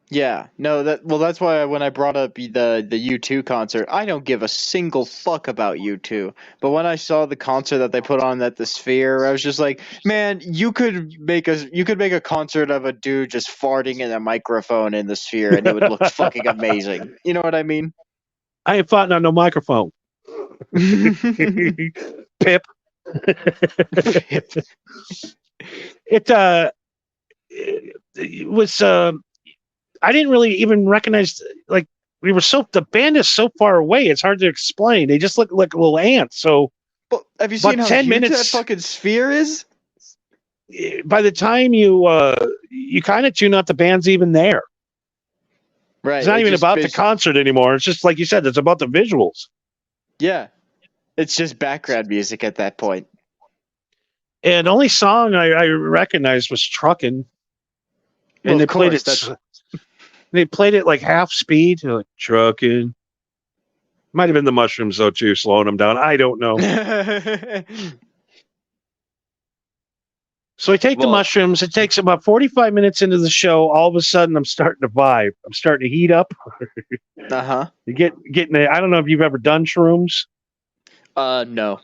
Speaker 1: Yeah, no, that's why when I brought up the U2 concert, I don't give a single fuck about U2. But when I saw the concert that they put on at the Sphere, I was just like, man, you could make a concert of a dude just farting in a microphone in the Sphere, and it would look fucking amazing. You know what I mean?
Speaker 2: I ain't farting on no microphone. Pip. It was. I didn't really even recognize, like, the band is so far away, it's hard to explain. They just look like little ants. So,
Speaker 1: but have you seen how
Speaker 2: 10
Speaker 1: huge
Speaker 2: minutes,
Speaker 1: that fucking Sphere is?
Speaker 2: By the time you kind of tune out, the band's even there.
Speaker 1: Right.
Speaker 2: It's not even about the concert anymore. It's just, like you said, it's about the visuals.
Speaker 1: Yeah. It's just background music at that point.
Speaker 2: And the only song I recognized was Truckin'. And they played it. They played it like half speed, like Truckin'. Might have been the mushrooms though too, slowing them down. I don't know. So I take the mushrooms. It takes about 45 minutes into the show. All of a sudden, I'm starting to vibe. I'm starting to heat up. You getting. I don't know if you've ever done shrooms.
Speaker 1: No.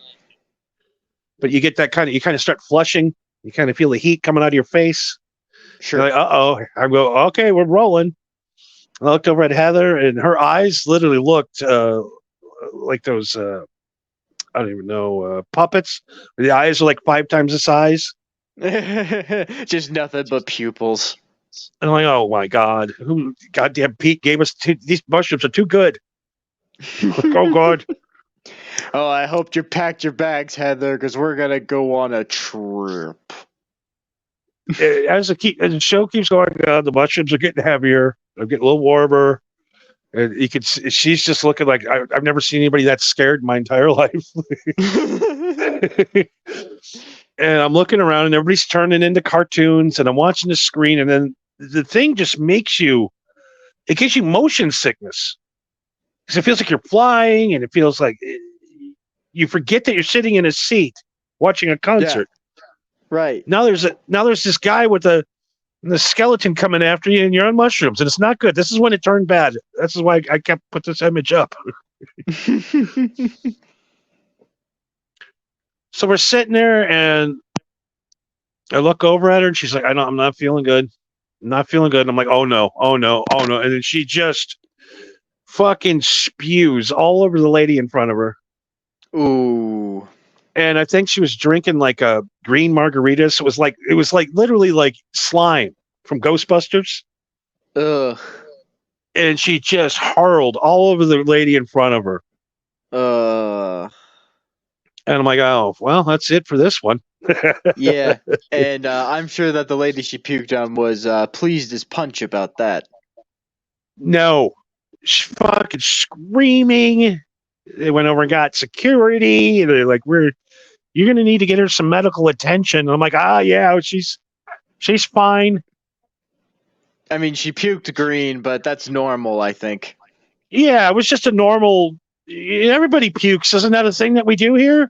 Speaker 2: But you get that you kind of start flushing. You kind of feel the heat coming out of your face.
Speaker 1: Sure.
Speaker 2: You're like, uh-oh. I go, okay, we're rolling. I looked over at Heather, and her eyes literally looked like those, I don't even know, puppets. The eyes are like 5 times the size.
Speaker 1: Just nothing but pupils.
Speaker 2: And I'm like, oh my God. Goddamn Pete gave us these mushrooms are too good. Oh God.
Speaker 1: Oh, I hope you packed your bags, Heather, because we're going to go on a trip.
Speaker 2: As the show keeps going, the mushrooms are getting heavier. They're getting a little warmer. And you could see, she's just looking like I've never seen anybody that scared in my entire life. And I'm looking around, and everybody's turning into cartoons, and I'm watching the screen, and then the thing just gives you motion sickness. Because it feels like you're flying, and it feels like you forget that you're sitting in a seat watching a concert.
Speaker 1: Yeah. Right.
Speaker 2: Now there's this guy with the skeleton coming after you, and you're on mushrooms, and it's not good. This is when it turned bad. This is why I kept put this image up. So we're sitting there, and I look over at her, and she's like, I'm not feeling good. I'm not feeling good. And I'm like, oh no. And then she just fucking spews all over the lady in front of her.
Speaker 1: Ooh.
Speaker 2: And I think she was drinking like a green margarita. So it was like literally like slime from Ghostbusters.
Speaker 1: Ugh.
Speaker 2: and she just hurled all over the lady in front of her. And I'm like, oh, well, that's it for this one.
Speaker 1: Yeah, and I'm sure that the lady she puked on was pleased as punch about that.
Speaker 2: No, she's fucking screaming. They went over and got security. And they're like, you're going to need to get her some medical attention. And I'm like, yeah, she's fine.
Speaker 1: I mean, she puked green, but that's normal, I think.
Speaker 2: Yeah, it was just a normal. Everybody pukes. Isn't that a thing that we do here?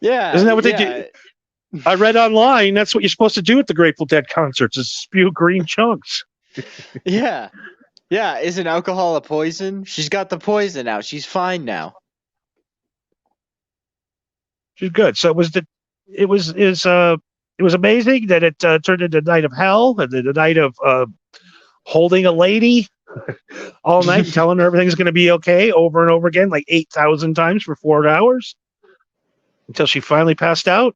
Speaker 1: Yeah.
Speaker 2: Isn't that what they do? I read online that's what you're supposed to do at the Grateful Dead concerts is spew green chunks.
Speaker 1: Yeah. Yeah, isn't alcohol a poison? She's got the poison out. She's fine now.
Speaker 2: She's good. So it was amazing that it turned into a night of hell and then a night of holding a lady all night, telling her everything's going to be okay over and over again, like 8,000 times for 4 hours until she finally passed out.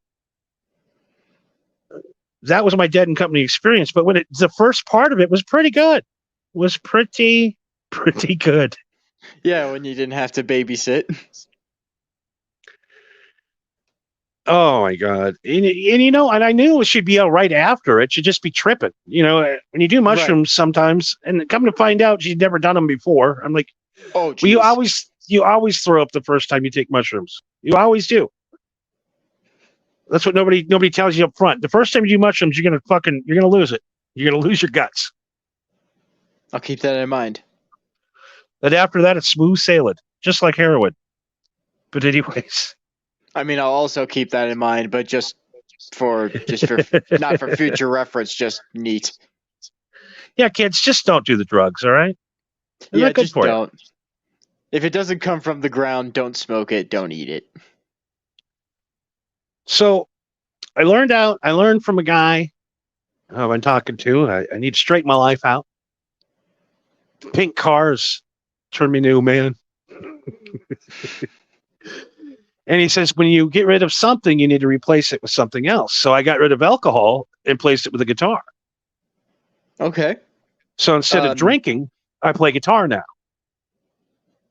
Speaker 2: That was my Dead and Company experience. But the first part of it was pretty good. Was pretty good.
Speaker 1: Yeah, when you didn't have to babysit.
Speaker 2: Oh my God. And I knew she'd be out right after it. She'd just be tripping. When you do mushrooms sometimes, and come to find out she'd never done them before. I'm like,
Speaker 1: oh, geez.
Speaker 2: Well, you always throw up the first time you take mushrooms. You always do. That's what nobody tells you up front. The first time you do mushrooms, you're gonna lose it. You're gonna lose your guts.
Speaker 1: I'll keep that in mind.
Speaker 2: But after that, it's smooth sailing, just like heroin. But anyways.
Speaker 1: I mean, I'll also keep that in mind, but just for not for future reference, just neat.
Speaker 2: Yeah, kids, just don't do the drugs, all right?
Speaker 1: Yeah, just don't. If it doesn't come from the ground, don't smoke it, don't eat it.
Speaker 2: So I learned from a guy I've been talking to. I need to straighten my life out. Pink cars turn me new, man. And he says, when you get rid of something, you need to replace it with something else. So I got rid of alcohol and replaced it with a guitar.
Speaker 1: Okay.
Speaker 2: So instead of drinking, I play guitar now.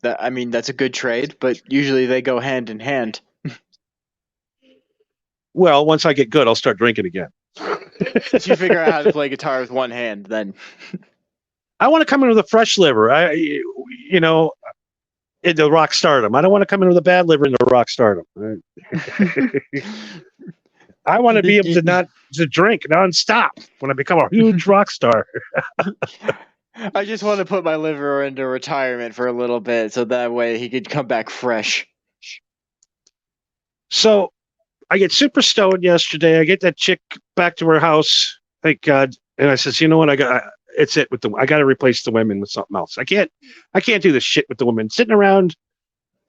Speaker 1: That's a good trade, but usually they go hand in hand.
Speaker 2: Well, once I get good, I'll start drinking again.
Speaker 1: Once you figure out how to play guitar with one hand, then.
Speaker 2: I want to come in with a fresh liver. Into rock stardom. I don't want to come in with a bad liver into rock stardom. I want to be able to drink nonstop when I become a huge rock star.
Speaker 1: I just want to put my liver into retirement for a little bit so that way he could come back fresh.
Speaker 2: So I get super stoned yesterday. I get that chick back to her house. Thank God. And I says, you know what? I got to replace the women with something else. I can't do this shit with the women. Sitting around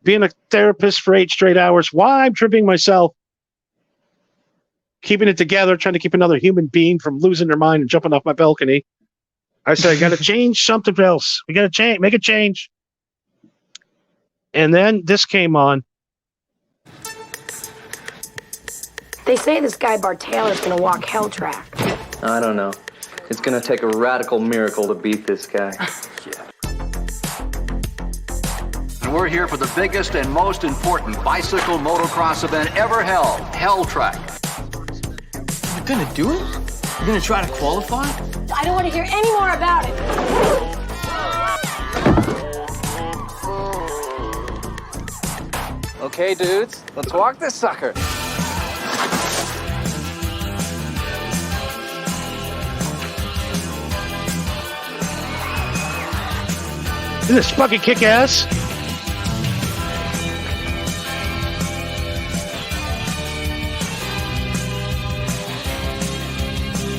Speaker 2: being a therapist for 8 straight hours while I'm tripping myself, keeping it together, trying to keep another human being from losing their mind and jumping off my balcony. I said, I got to change something else. We got to make a change. And then this came on.
Speaker 3: They say this guy Bart Taylor's going to walk hell track.
Speaker 4: I don't know. It's going to take a radical miracle to beat this guy.
Speaker 5: And we're here for the biggest and most important bicycle motocross event ever held, Hell Track.
Speaker 6: You're gonna do it? You're gonna try to qualify?
Speaker 3: I don't want to hear any more about it.
Speaker 4: Okay, dudes, let's walk this sucker.
Speaker 2: Isn't this fucking kick ass?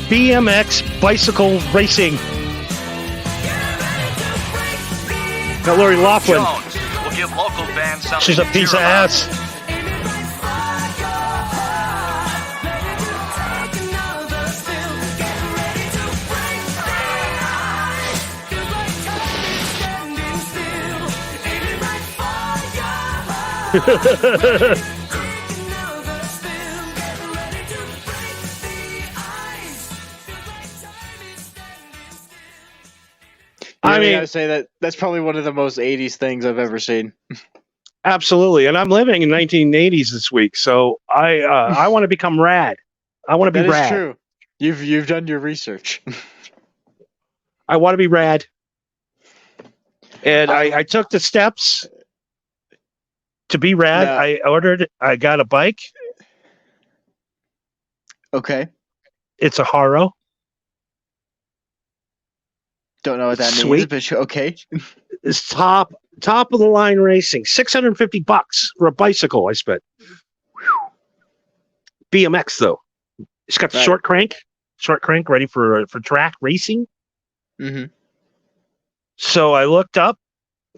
Speaker 2: BMX bicycle racing. Got Lori Loughlin.
Speaker 5: Jones will give local fans something
Speaker 2: She's a
Speaker 5: to
Speaker 2: piece
Speaker 5: cheer
Speaker 2: of
Speaker 5: about.
Speaker 2: ass.
Speaker 1: I
Speaker 2: mean,
Speaker 1: gotta say that's probably one of the most 80s things I've ever seen.
Speaker 2: absolutely. And I'm living in 1980s this week, so I want to become rad. I want to be
Speaker 1: That is
Speaker 2: rad.
Speaker 1: true. You've done your research.
Speaker 2: I want to be rad. And I took the steps to be rad.
Speaker 1: No.
Speaker 2: I got a bike.
Speaker 1: Okay.
Speaker 2: It's a Haro.
Speaker 1: Don't know what that
Speaker 2: Sweet.
Speaker 1: means, but okay.
Speaker 2: It's top of the line racing. $650 for a bicycle I spent. BMX though. It's got the
Speaker 1: Right.
Speaker 2: short crank ready for track racing.
Speaker 1: Mm-hmm.
Speaker 2: So I looked up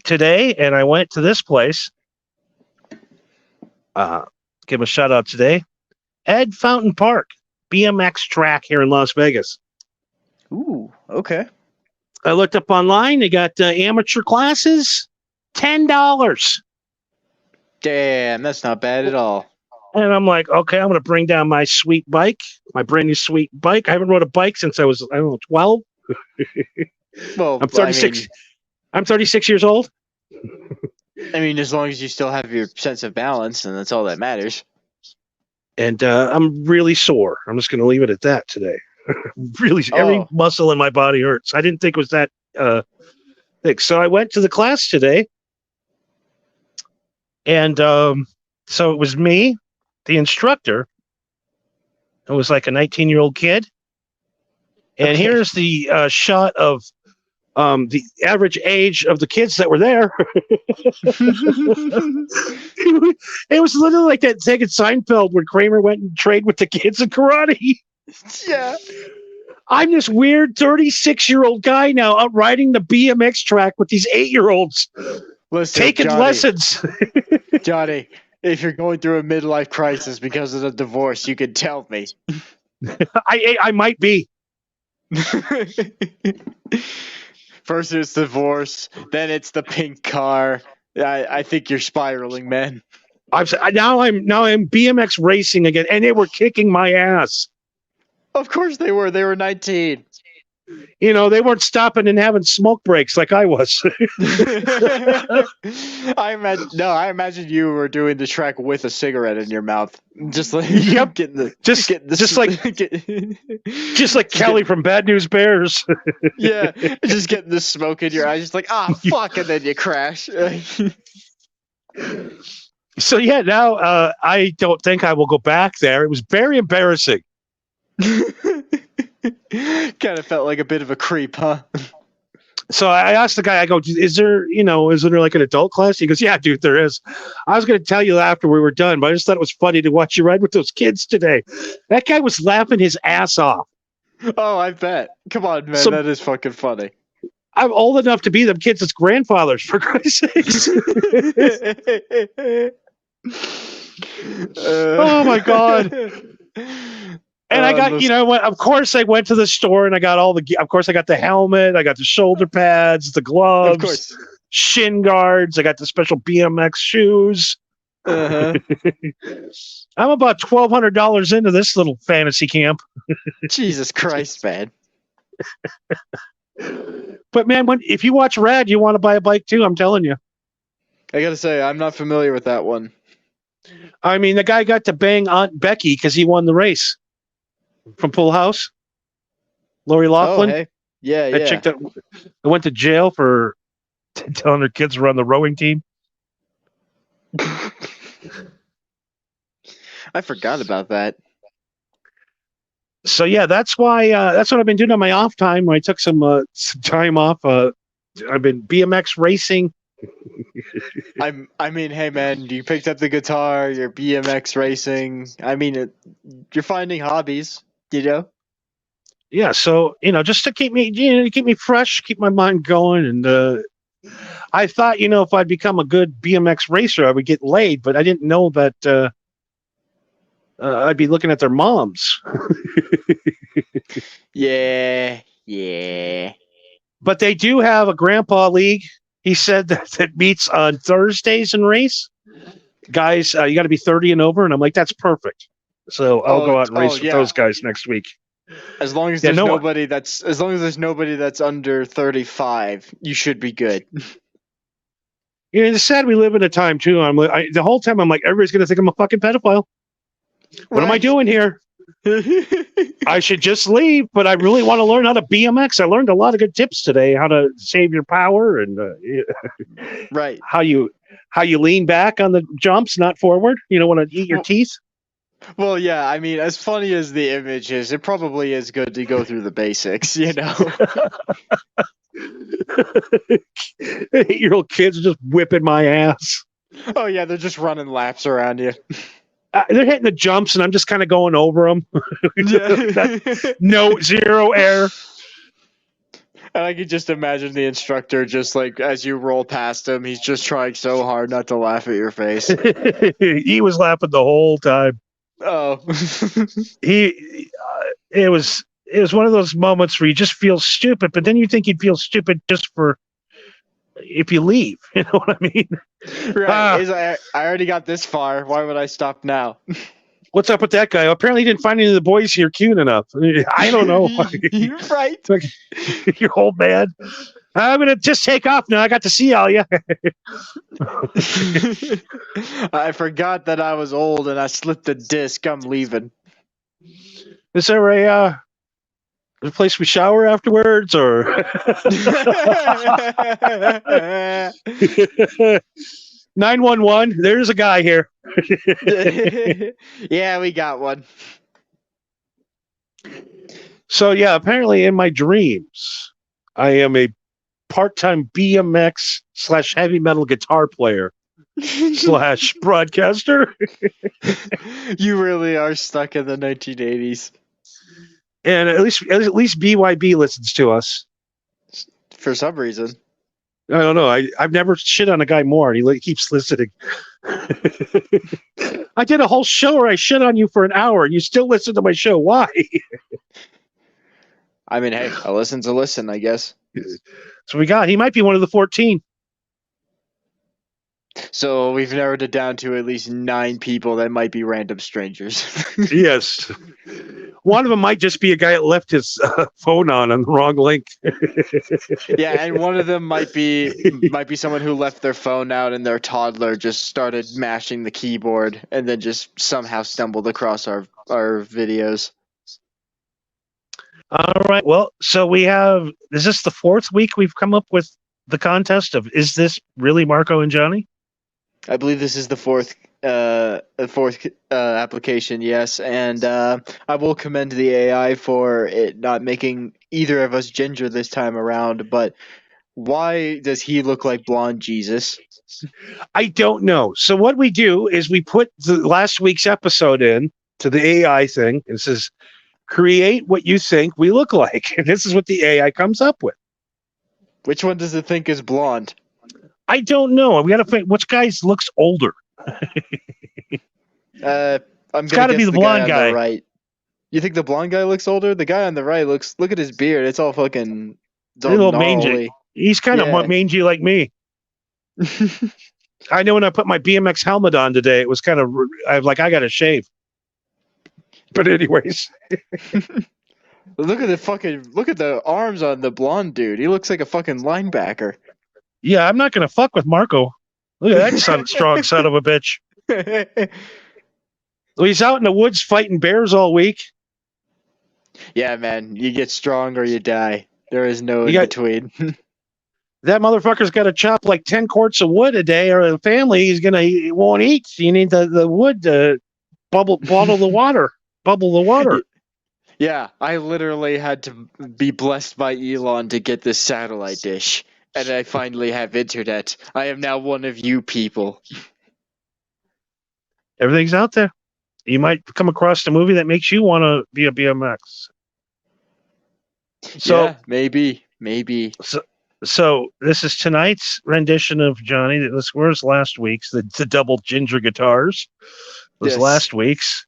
Speaker 2: today and I went to this place. Give a shout out today. Ed Fountain Park, BMX track here in Las Vegas.
Speaker 1: Ooh, okay.
Speaker 2: I looked up online. They got amateur classes, $10.
Speaker 1: Damn, that's not bad at all.
Speaker 2: And I'm like, okay, I'm going to bring down my sweet bike, my brand new sweet bike. I haven't rode a bike since I was, 12.
Speaker 1: Well,
Speaker 2: I'm 36. I'm 36 years old.
Speaker 1: I mean, as long as you still have your sense of balance, and that's all that matters.
Speaker 2: And I'm really sore. I'm just going to leave it at that today. Really, every muscle in my body hurts. I didn't think it was that thick. So I went to the class today. And so it was me, the instructor. It was like a 19-year-old kid. And
Speaker 1: Okay.
Speaker 2: here's the shot of the average age of the kids that were there. It was literally like that thing in Seinfeld when Kramer went and trained with the kids in karate.
Speaker 1: Yeah.
Speaker 2: I'm this weird 36-year-old guy now out riding the BMX track with these 8-year-olds
Speaker 1: Listen,
Speaker 2: taking
Speaker 1: Johnny,
Speaker 2: lessons.
Speaker 1: Johnny, if you're going through a midlife crisis because of the divorce, you can tell me.
Speaker 2: I might be.
Speaker 1: First it's divorce, then it's the pink car. I think you're spiraling, man.
Speaker 2: Now I'm BMX racing again, and they were kicking my ass.
Speaker 1: Of course they were. They were 19.
Speaker 2: You know, they weren't stopping and having smoke breaks like I was.
Speaker 1: I imagine you were doing the track with a cigarette in your mouth, just like
Speaker 2: Yep.
Speaker 1: getting the
Speaker 2: Just like Kelly from Bad News Bears.
Speaker 1: yeah, just getting the smoke in your eyes, just like fuck, and then you crash.
Speaker 2: So yeah, now I don't think I will go back there. It was very embarrassing.
Speaker 1: Kind of felt like a bit of a creep, huh?
Speaker 2: So I asked the guy, I go, is there like an adult class? He goes, yeah, dude, there is. I was going to tell you after we were done, but I just thought it was funny to watch you ride with those kids today. That guy was laughing his ass off.
Speaker 1: Oh, I bet. Come on, man, that is fucking funny.
Speaker 2: I'm old enough to be them kids as grandfathers, for Christ's sakes. Oh my God. And I got, of course I went to the store and I got of course I got the helmet, I got the shoulder pads, the gloves,
Speaker 1: Of course.
Speaker 2: shin guards, I got the special BMX shoes.
Speaker 1: Uh-huh.
Speaker 2: I'm about $1,200 into this little fantasy camp.
Speaker 1: Jesus Christ, man.
Speaker 2: But man, if you watch Rad, you want to buy a bike too, I'm telling you.
Speaker 1: I gotta say, I'm not familiar with that one.
Speaker 2: I mean, the guy got to bang Aunt Becky because he won the race from Full House. Lori Loughlin.
Speaker 1: Oh, hey. Yeah,
Speaker 2: That chick that went to jail for telling her kids were on the rowing team.
Speaker 1: I forgot about that.
Speaker 2: So yeah, that's why that's what I've been doing on my off time. I took some time off. I've been BMX racing.
Speaker 1: I mean, hey man, you picked up the guitar, you're BMX racing. I mean, you're finding hobbies, you know?
Speaker 2: Yeah, so just to keep me fresh, keep my mind going, and I thought if I'd become a good BMX racer, I would get laid, but I didn't know that I'd be looking at their moms.
Speaker 1: Yeah.
Speaker 2: But they do have a grandpa league. He said that meets on Thursdays and race. Guys, you got to be 30 and over, and I'm like, that's perfect. So I'll go out and race with those guys next week.
Speaker 1: As long as
Speaker 2: Yeah,
Speaker 1: there's
Speaker 2: no-
Speaker 1: nobody that's under 35, you should be good.
Speaker 2: You know, it's sad we live in a time too. The whole time I'm like, everybody's gonna think I'm a fucking pedophile. What am I
Speaker 1: Right.
Speaker 2: doing here? I should just leave, but I really want to learn how to BMX. I learned a lot of good tips today, how to save your power and
Speaker 1: Right.
Speaker 2: how you lean back on the jumps, not forward. You don't want to eat your teeth.
Speaker 1: Well, yeah, I mean, as funny as the image is, it probably is good to go through the basics, you know?
Speaker 2: 8-year-old kids are just whipping my ass.
Speaker 1: Oh, yeah, they're just running laps around you.
Speaker 2: They're hitting the jumps, and I'm just kind of going over them.
Speaker 1: Yeah.
Speaker 2: No, zero air.
Speaker 1: And I could just imagine the instructor just like as you roll past him, he's just trying so hard not to laugh at your face.
Speaker 2: He was laughing the whole time.
Speaker 1: Oh.
Speaker 2: It was one of those moments where you just feel stupid, but then you think you'd feel stupid just for if you leave. You know what I mean?
Speaker 1: Right. I already got this far. Why would I stop now?
Speaker 2: What's up with that guy? Apparently, he didn't find any of the boys here cute enough. I don't know.
Speaker 1: You're right.
Speaker 2: Like, you're old man. I'm gonna just take off now. I got to see all you.
Speaker 1: I forgot that I was old and I slipped the disc. I'm leaving.
Speaker 2: Is there a place we shower afterwards, or 911? There's a guy here.
Speaker 1: Yeah, we got one.
Speaker 2: So yeah, apparently in my dreams, I am a part-time BMX / heavy metal guitar player / broadcaster.
Speaker 1: You really are stuck in the 1980s.
Speaker 2: And at least BYB listens to us.
Speaker 1: For some reason.
Speaker 2: I don't know. I've never shit on a guy more, and he keeps listening. I did a whole show where I shit on you for an hour, and you still listen to my show. Why?
Speaker 1: I mean, hey, a listen's a listen, I guess.
Speaker 2: So he might be one of the 14.
Speaker 1: So we've narrowed it down to at least 9 people that might be random strangers.
Speaker 2: Yes. One of them might just be a guy that left his phone on the wrong link.
Speaker 1: Yeah, and one of them might be someone who left their phone out and their toddler just started mashing the keyboard and then just somehow stumbled across our videos.
Speaker 2: All right. Well, so is this the 4th week we've come up with the contest of, is this really Marco and Johnny?
Speaker 1: I believe this is the fourth application, yes, and I will commend the AI for it not making either of us ginger this time around, but why does he look like blonde Jesus?
Speaker 2: I don't know. So what we do is we put the last week's episode in to the AI thing. It says, create what you think we look like. And this is what the AI comes up with.
Speaker 1: Which one does it think is blonde?
Speaker 2: I don't know. We got to find which guy looks older.
Speaker 1: I'm
Speaker 2: It's got to be the blonde guy.
Speaker 1: On the right. You think the blonde guy looks older? The guy on the right look at his beard. It's all fucking. It's all
Speaker 2: a little
Speaker 1: gnarly.
Speaker 2: mangy. He's kind of mangy like me. I know when I put my BMX helmet on today, it was kind of. I got to shave. But anyways.
Speaker 1: Look at the arms on the blonde dude. He looks like a fucking linebacker.
Speaker 2: Yeah, I'm not going to fuck with Marco. Look at that strong son of a bitch. Well, he's out in the woods fighting bears all week.
Speaker 1: Yeah, man. You get strong or you die. There is no in between.
Speaker 2: That motherfucker's got to chop like 10 quarts of wood a day, or the family he won't eat. So you need the wood to bubble the water.
Speaker 1: Yeah, I literally had to be blessed by Elon to get this satellite dish. And I finally have internet. I am now one of you people.
Speaker 2: Everything's out there. You might come across a movie that makes you want to be a BMX. So
Speaker 1: yeah, maybe.
Speaker 2: So this is tonight's rendition of Johnny. Where's last week's? The double ginger guitars was last week's.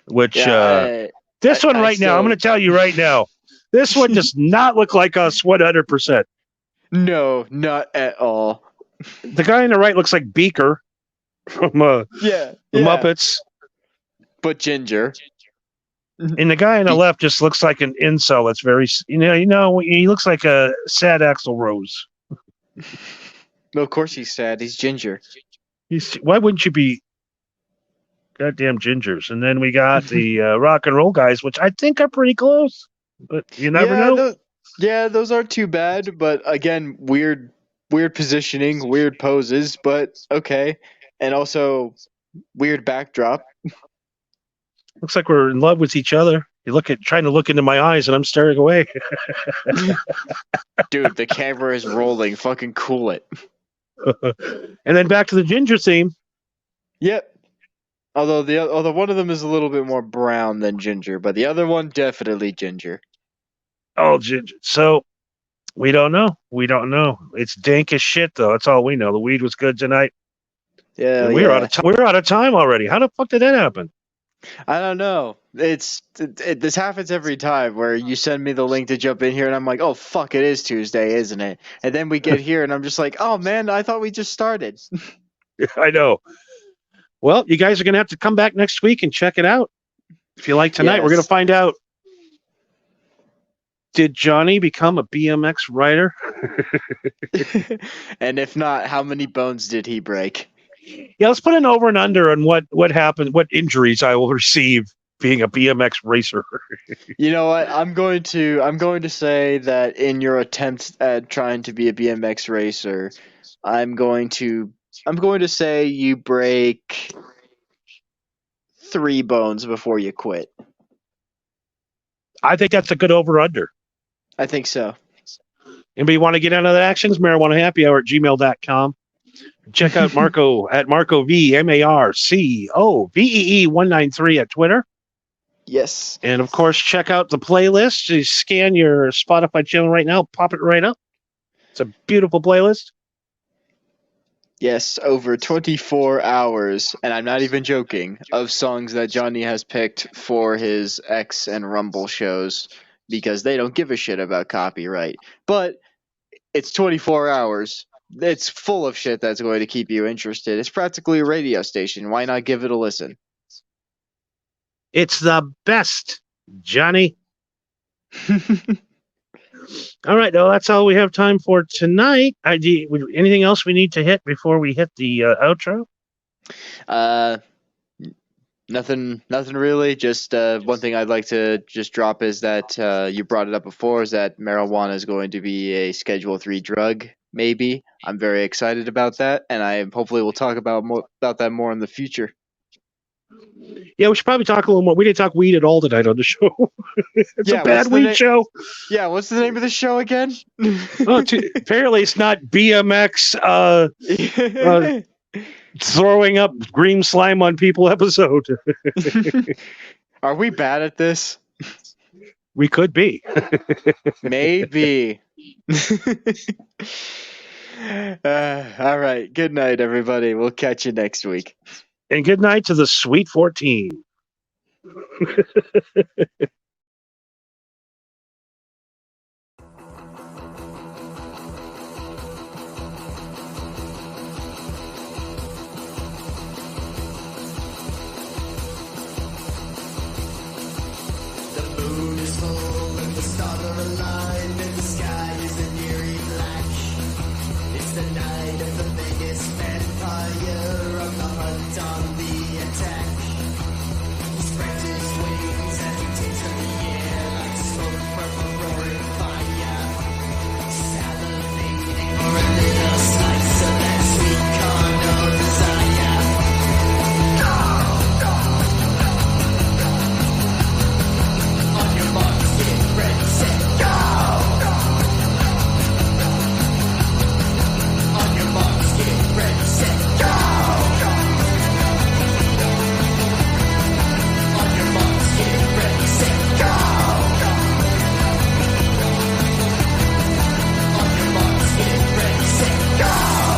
Speaker 2: Which this one right now, I'm going to tell you right now, this one does not look like us 100%.
Speaker 1: No, not at all.
Speaker 2: The guy on the right looks like Beaker from the Muppets.
Speaker 1: But ginger.
Speaker 2: And the guy on the left just looks like an incel. That's very, he looks like a sad Axl Rose.
Speaker 1: Well, of course he's sad. He's ginger.
Speaker 2: Why wouldn't you be goddamn gingers? And then we got the rock and roll guys, which I think are pretty close, but you never know.
Speaker 1: Those aren't too bad, but again, weird positioning, weird poses, but okay. And also weird backdrop.
Speaker 2: Looks like we're in love with each other. Trying to look into my eyes, and I'm staring away.
Speaker 1: Dude, the camera is rolling. Fucking cool it.
Speaker 2: And then back to the ginger theme.
Speaker 1: Yep. Although one of them is a little bit more brown than ginger, but the other one definitely ginger.
Speaker 2: Oh, ginger. So we don't know. It's dank as shit, though. That's all we know. The weed was good tonight.
Speaker 1: Yeah,
Speaker 2: we're out of time already. How the fuck did that happen?
Speaker 1: I don't know. This happens every time where you send me the link to jump in here, and I'm like, oh fuck, it is Tuesday, isn't it? And then we get here, and I'm just like, oh man, I thought we just started.
Speaker 2: I know. Well, you guys are gonna have to come back next week and check it out. If you like tonight, We're gonna find out. Did Johnny become a BMX rider?
Speaker 1: And if not, how many bones did he break?
Speaker 2: Yeah, let's put an over and under on what happened, what injuries I will receive being a BMX racer.
Speaker 1: You know what? I'm going to say that in your attempt at trying to be a BMX racer, I'm going to say you break 3 bones before you quit.
Speaker 2: I think that's a good over under.
Speaker 1: I think so.
Speaker 2: Anybody want to get into the actions? Marijuana Happy Hour at gmail.com. Check out Marco at Marco V MarcoVee 193 at Twitter.
Speaker 1: Yes.
Speaker 2: And of course, check out the playlist. You scan your Spotify channel right now, pop it right up. It's a beautiful playlist.
Speaker 1: Yes, over 24 hours, and I'm not even joking, of songs that Johnny has picked for his X and Rumble shows because they don't give a shit about copyright. But it's 24 hours. It's full of shit that's going to keep you interested. It's practically a radio station. Why not give it a listen?
Speaker 2: It's the best, Johnny. All right, well, that's all we have time for tonight. Anything else we need to hit before we hit the outro?
Speaker 1: Nothing really. Just one thing I'd like to just drop is that you brought it up before, is that marijuana is going to be a Schedule 3 drug. Maybe. I'm very excited about that, and I hopefully will talk about that more in the future.
Speaker 2: Yeah, we should probably talk a little more. We didn't talk weed at all tonight on the show. It's a bad weed show.
Speaker 1: Yeah, what's the name of the show again?
Speaker 2: Apparently it's not BMX throwing up green slime on people episode.
Speaker 1: Are we bad at this?
Speaker 2: We could be.
Speaker 1: Maybe. All right. Good night, everybody. We'll catch you next week.
Speaker 2: And good night to the Sweet 14.
Speaker 7: The night of the biggest vampire.